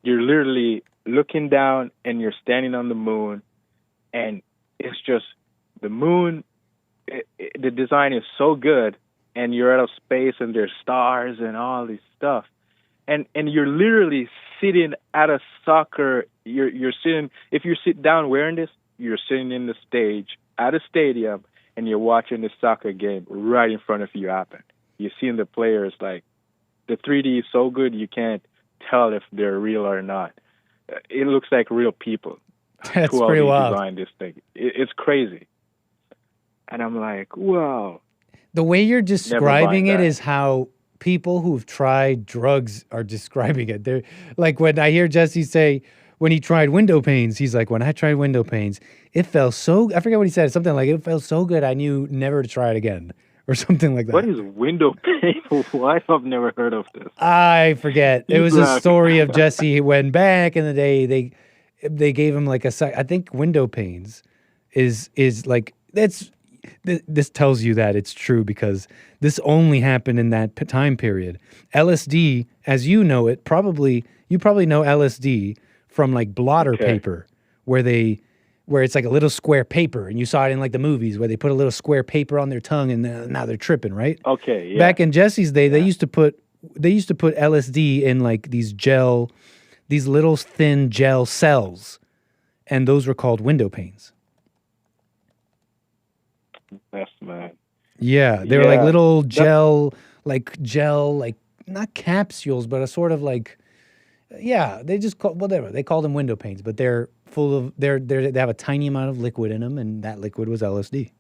you're literally looking down and you're standing on the moon, and it's just the moon. The design is so good, and you're out of space and there's stars and all this stuff, and you're literally sitting at a soccer. You're sitting. If you sit down wearing this, you're sitting in the stage at a stadium, and you're watching the soccer game right in front of you happen. You're seeing the players like. The 3D is so good you can't tell if they're real or not. It looks like real people. That's pretty wild. Designed this thing. It's crazy. And I'm like, wow. The way you're describing it is how people who've tried drugs are describing it. They're like, when I hear Jesse say when he tried window panes, he's like, when I tried window panes, it felt so, I forget what he said, something like, it felt so good I knew never to try it again. or something like that. What is window pane? Why I've never heard of this. I forget. It was a story of Jesse when back in the day they gave him like I think window panes is like this tells you that it's true because this only happened in that time period. LSD, as you know it, you probably know LSD from like blotter paper where it's like a little square paper, and you saw it in like the movies where they put a little square paper on their tongue and now they're tripping, right? Okay, yeah. Back in Jesse's day, they used to put LSD in like these little thin gel cells, and those were called window panes. Yes, man. Yeah, they were like little gel, like not capsules, but a sort of like, they just call whatever they call them window panes, but they're full of they have a tiny amount of liquid in them, and that liquid was LSD.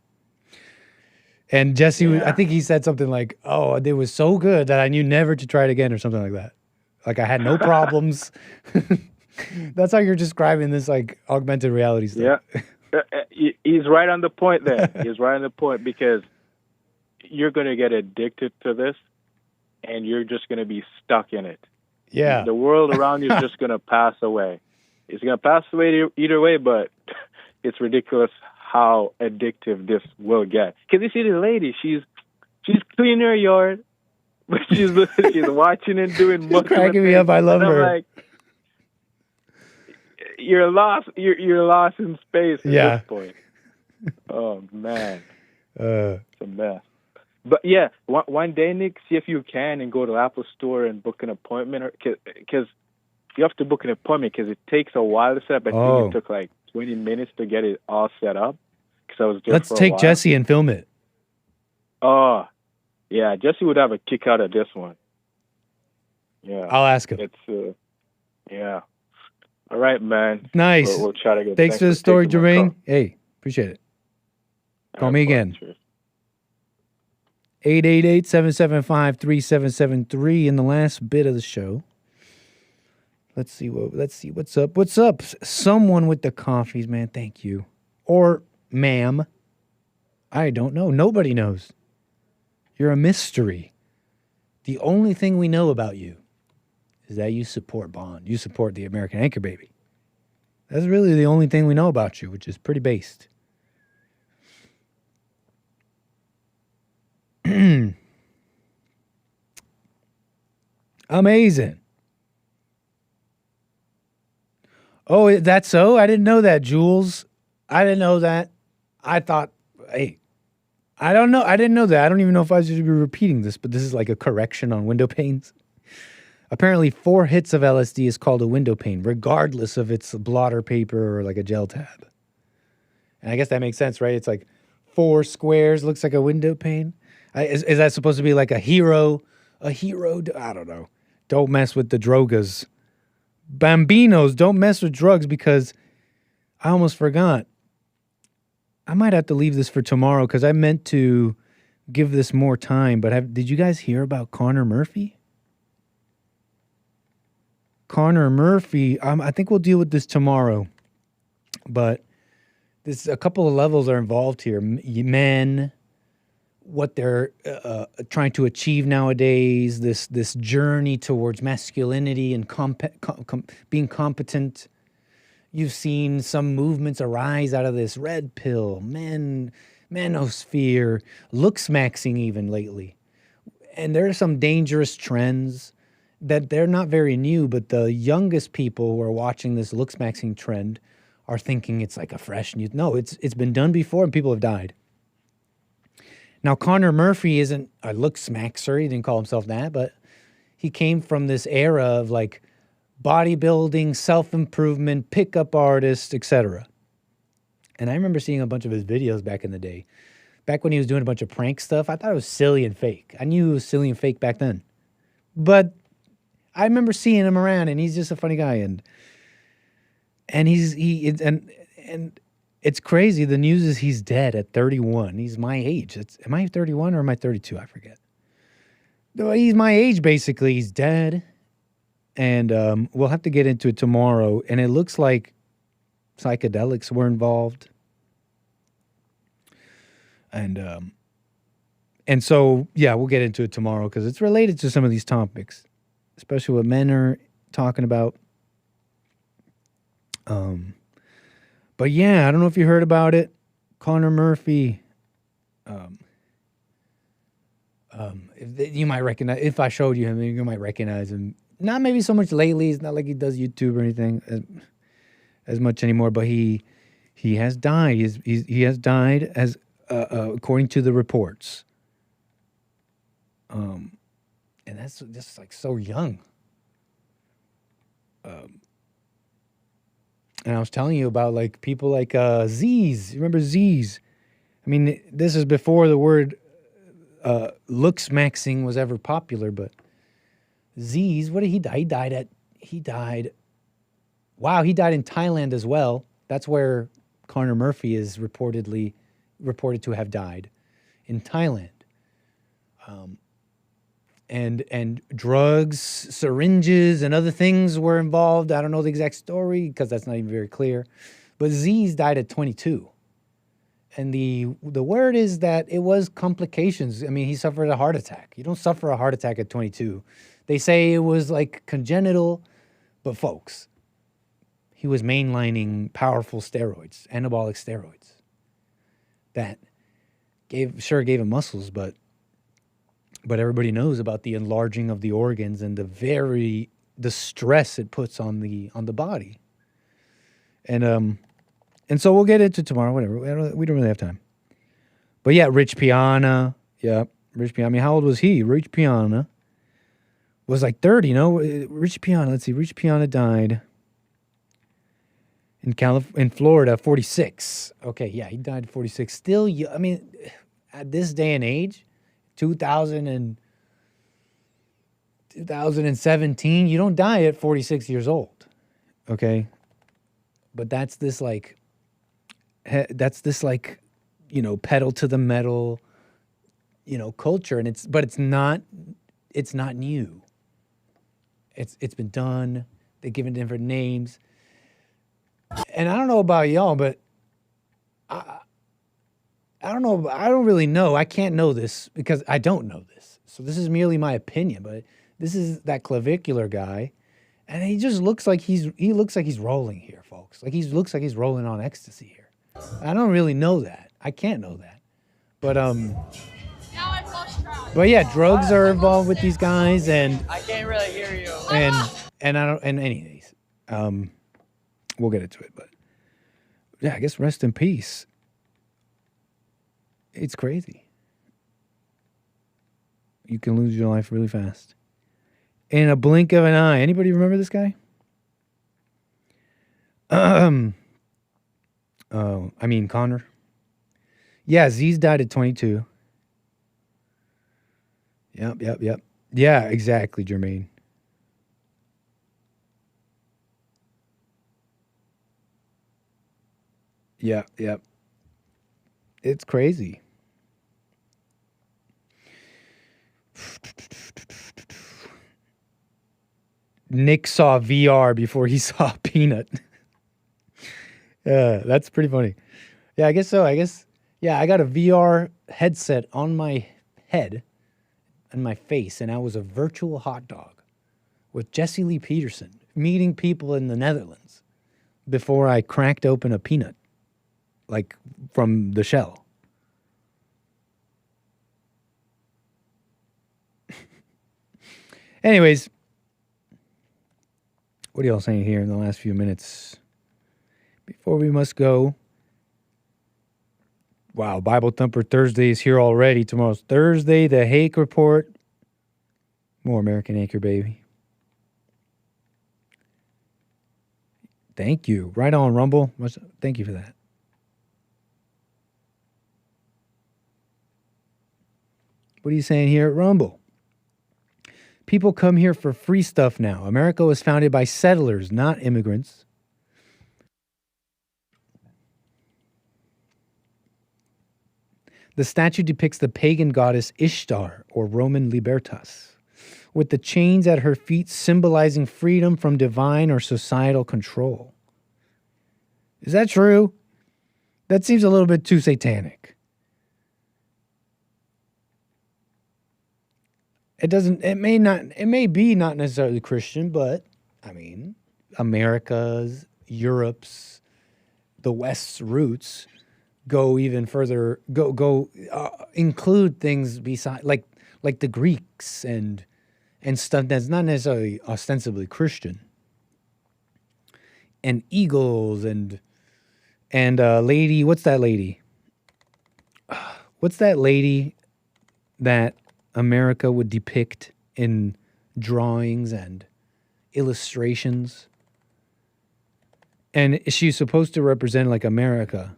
And Jesse, I think he said something like, "Oh, it was so good that I knew never to try it again," or something like that. Like I had no problems. That's how you're describing this like augmented reality stuff. Yeah. He's right on the point there. He's right on the point because you're going to get addicted to this and you're just going to be stuck in it. Yeah. The world around you is just going to pass away. It's going to pass away either way, but it's ridiculous how addictive this will get. Because you see the lady, she's cleaning her yard, but she's watching and doing much. Cracking me up. I love her. I'm like, you're lost in space at this point. Oh man, it's a mess. But yeah, one day, Nick, see if you can and go to Apple Store and book an appointment, because you have to book an appointment because it takes a while to set up. I think it took like 20 minutes to get it all set up. Because I was just Let's take Jesse and film it. Oh, yeah, Jesse would have a kick out of this one. Yeah, I'll ask him. It's yeah. All right, man. Nice. We'll try to get. Thanks for the story, Jermaine. Hey, appreciate it. Call me again. 888-775-3773 in the last bit of the show. Let's see what's up. What's up? Someone with the coffees, man. Thank you. Or ma'am. I don't know. Nobody knows. You're a mystery. The only thing we know about you is that you support Bond. You support the American Anchor Baby. That's really the only thing we know about you, which is pretty based. Amazing. Oh, that's so? I didn't know that, Jules. I didn't know that. I thought, hey, I don't know. I didn't know that. I don't even know if I should be repeating this, but this is like a correction on window panes. Apparently, 4 hits of LSD is called a window pane, regardless of it's blotter paper or like a gel tab. And I guess that makes sense, right? It's like 4 squares, looks like a window pane. Is that supposed to be like a hero? A hero? I don't know. Don't mess with the drogas. Bambinos, don't mess with drugs, because I almost forgot. I might have to leave this for tomorrow because I meant to give this more time. But did you guys hear about Connor Murphy? Connor Murphy, I think we'll deal with this tomorrow. But there's a couple of levels are involved here. Men, what they're trying to achieve nowadays, this journey towards masculinity and being competent. You've seen some movements arise out of this red pill, manosphere, looks-maxing even lately. And there are some dangerous trends that they're not very new, but the youngest people who are watching this looks-maxing trend are thinking it's like a fresh new... No, it's been done before and people have died. Now, Connor Murphy isn't a looks-maxer. He didn't call himself that, but he came from this era of like bodybuilding, self-improvement, pickup artist, etc. And I remember seeing a bunch of his videos back in the day. Back when he was doing a bunch of prank stuff, I thought it was silly and fake. I knew it was silly and fake back then. But I remember seeing him around, and he's just a funny guy. And it's crazy. The news is he's dead at 31. He's my age. Am I 31 or am I 32? I forget. He's my age, basically. He's dead. And we'll have to get into it tomorrow. And it looks like psychedelics were involved. And And so, yeah, we'll get into it tomorrow because it's related to some of these topics, especially what men are talking about. But yeah, I don't know if you heard about it. Connor Murphy. You might recognize, if I showed you him, you might recognize him. Not maybe so much lately. It's not like he does YouTube or anything as much anymore. But he has died. He has died as according to the reports. And that's just like so young. And I was telling you about like people like Z's. You remember Z's? I mean, this is before the word looks maxing was ever popular, but Z's, what did he die? He died. He died in Thailand as well. That's where Connor Murphy is reported to have died, in Thailand. And drugs, syringes, and other things were involved. I don't know the exact story because that's not even very clear. But Z's died at 22. And the word is that it was complications. I mean, he suffered a heart attack. You don't suffer a heart attack at 22. They say it was like congenital, but folks, he was mainlining powerful steroids, anabolic steroids. That gave him muscles, but everybody knows about the enlarging of the organs and the stress it puts on the body. And so we'll get into tomorrow, whatever. We don't really have time. But yeah, Rich Piana. Yeah, Rich Piana. I mean, how old was he? Rich Piana was like 30, no? Rich Piana, let's see. Rich Piana died in Florida, 46. Okay, yeah, he died at 46. Still, I mean, at this day and age, 2017, you don't die at 46 years old, okay? But that's this like, pedal to the metal, culture, and it's not new. It's been done. They're given different names, and I don't know about y'all, but I don't know. I don't really know. I can't know this because I don't know this. So this is merely my opinion. But this is that clavicular guy, and he just looks like he's rolling here, folks. Like he looks like he's rolling on ecstasy here. I don't really know that. I can't know that. But But yeah, drugs are involved with these guys, and I can't really hear you. And I don't. And anyways, we'll get into it. But yeah, I guess rest in peace. It's crazy. You can lose your life really fast. In a blink of an eye. Anybody remember this guy? Connor. Yeah, Z's died at 22. Yep. Yeah, exactly, Jermaine. Yep. It's crazy. Nick saw VR before he saw Peanut. Yeah, that's pretty funny. Yeah, I guess so. I got a VR headset on my head and my face, and I was a virtual hot dog with Jesse Lee Peterson, meeting people in the Netherlands before I cracked open a peanut, like from the shell. Anyways, what are y'all saying here in the last few minutes before we must go? Wow, Bible Thumper Thursday is here already. Tomorrow's Thursday, the Hake Report. More American Anchor, baby. Thank you. Right on, Rumble. Thank you for that. What are you saying here at Rumble? People come here for free stuff now. America was founded by settlers, not immigrants. The statue depicts the pagan goddess Ishtar, or Roman Libertas, with the chains at her feet symbolizing freedom from divine or societal control. Is that true? That seems a little bit too satanic. It may be not necessarily Christian, but I mean, America's, Europe's, the West's roots go even further. Include things beside like the Greeks and stuff that's not necessarily ostensibly Christian. And eagles and lady, what's that lady? What's that lady that America would depict in drawings and illustrations? And she's supposed to represent like America.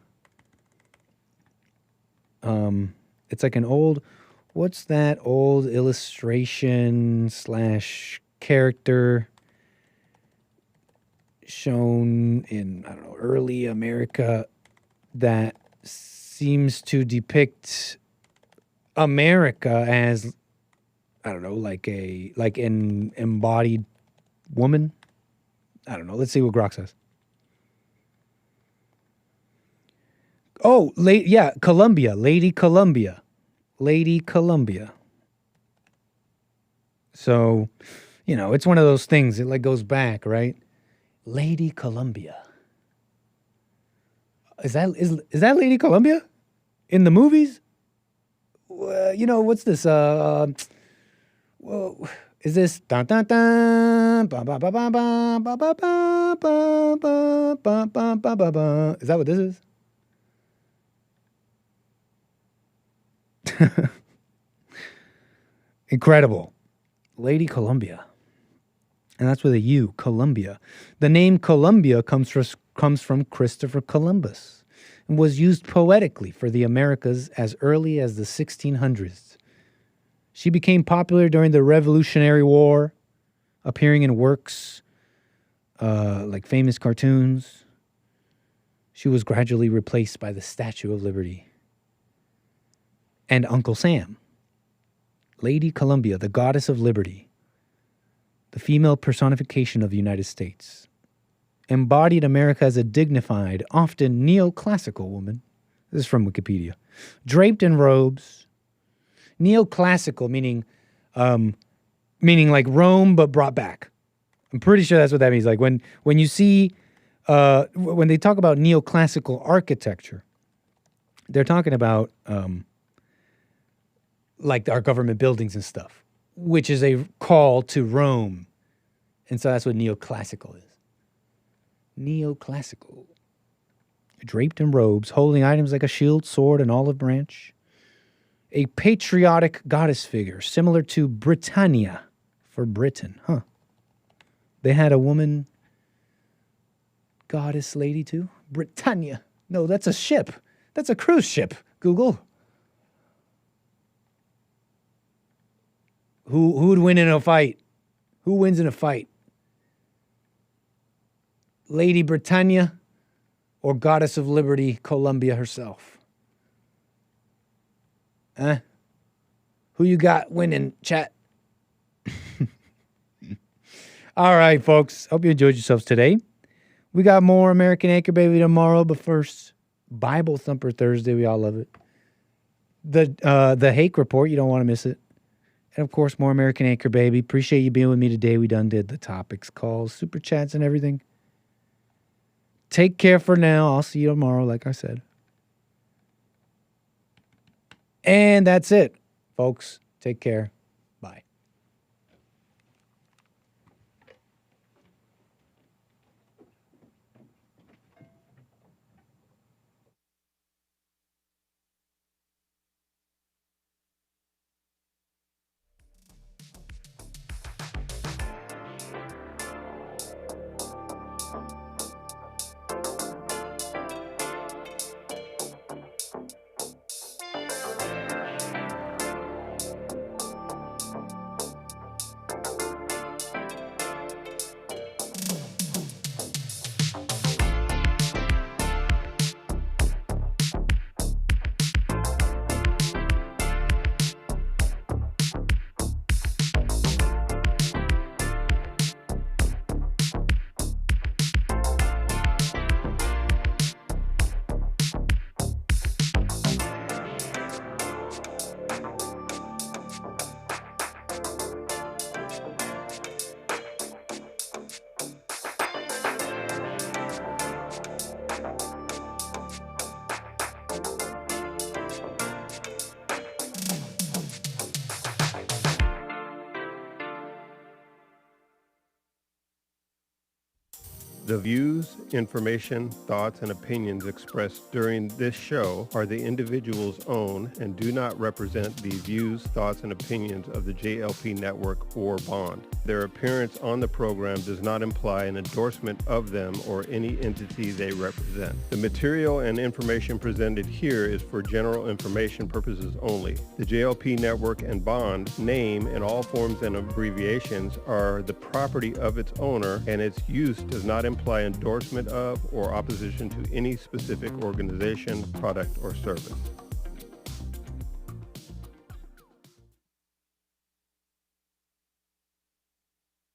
It's like an old, what's that old illustration / character shown in, I don't know, early America that seems to depict America as, I don't know, like an embodied woman. I don't know. Let's see what Grok says. Oh, Columbia, Lady Columbia. Lady Columbia. So, it's one of those things. It like goes back, right? Lady Columbia. Is that Lady Columbia in the movies? What's this? Well, is this dun dun dun ba ba ba ba ba ba ba ba ba ba ba ba ba ba? Is that what this is? Incredible. Lady Columbia. And that's with a U, Columbia. The name Columbia comes from Christopher Columbus and was used poetically for the Americas as early as the 1600s. She became popular during the Revolutionary War, appearing in works like famous cartoons. She was gradually replaced by the Statue of Liberty and Uncle Sam. Lady Columbia, the goddess of liberty, the female personification of the United States, embodied America as a dignified, often neoclassical woman. This is from Wikipedia. Draped in robes. Neoclassical, meaning like Rome, but brought back. I'm pretty sure that's what that means. Like when you see, when they talk about neoclassical architecture, they're talking about like our government buildings and stuff, which is a call to Rome. And so that's what neoclassical is. Neoclassical. Draped in robes, holding items like a shield, sword, and olive branch. A patriotic goddess figure, similar to Britannia for Britain. Huh. They had a woman goddess lady too? Britannia. No, that's a ship. That's a cruise ship. Google. Who would win in a fight? Who wins in a fight? Lady Britannia or Goddess of Liberty, Columbia herself? Huh? Who you got winning, chat? All right, folks. Hope you enjoyed yourselves today. We got more American Anchor Baby tomorrow, but first, Bible Thumper Thursday. We all love it. The Hake Report. You don't want to miss it. And, of course, more American Anchor Baby. Appreciate you being with me today. We done did the topics, calls, super chats, and everything. Take care for now. I'll see you tomorrow, like I said. And that's it, folks. Take care. Bye. The views, information, thoughts, and opinions expressed during this show are the individual's own and do not represent the views, thoughts, and opinions of the JLP Network or Bond. Their appearance on the program does not imply an endorsement of them or any entity they represent. The material and information presented here is for general information purposes only. The JLP Network and Bond name and all forms and abbreviations are the property of its owner, and its use does not imply endorsement of or opposition to any specific organization, product, or service.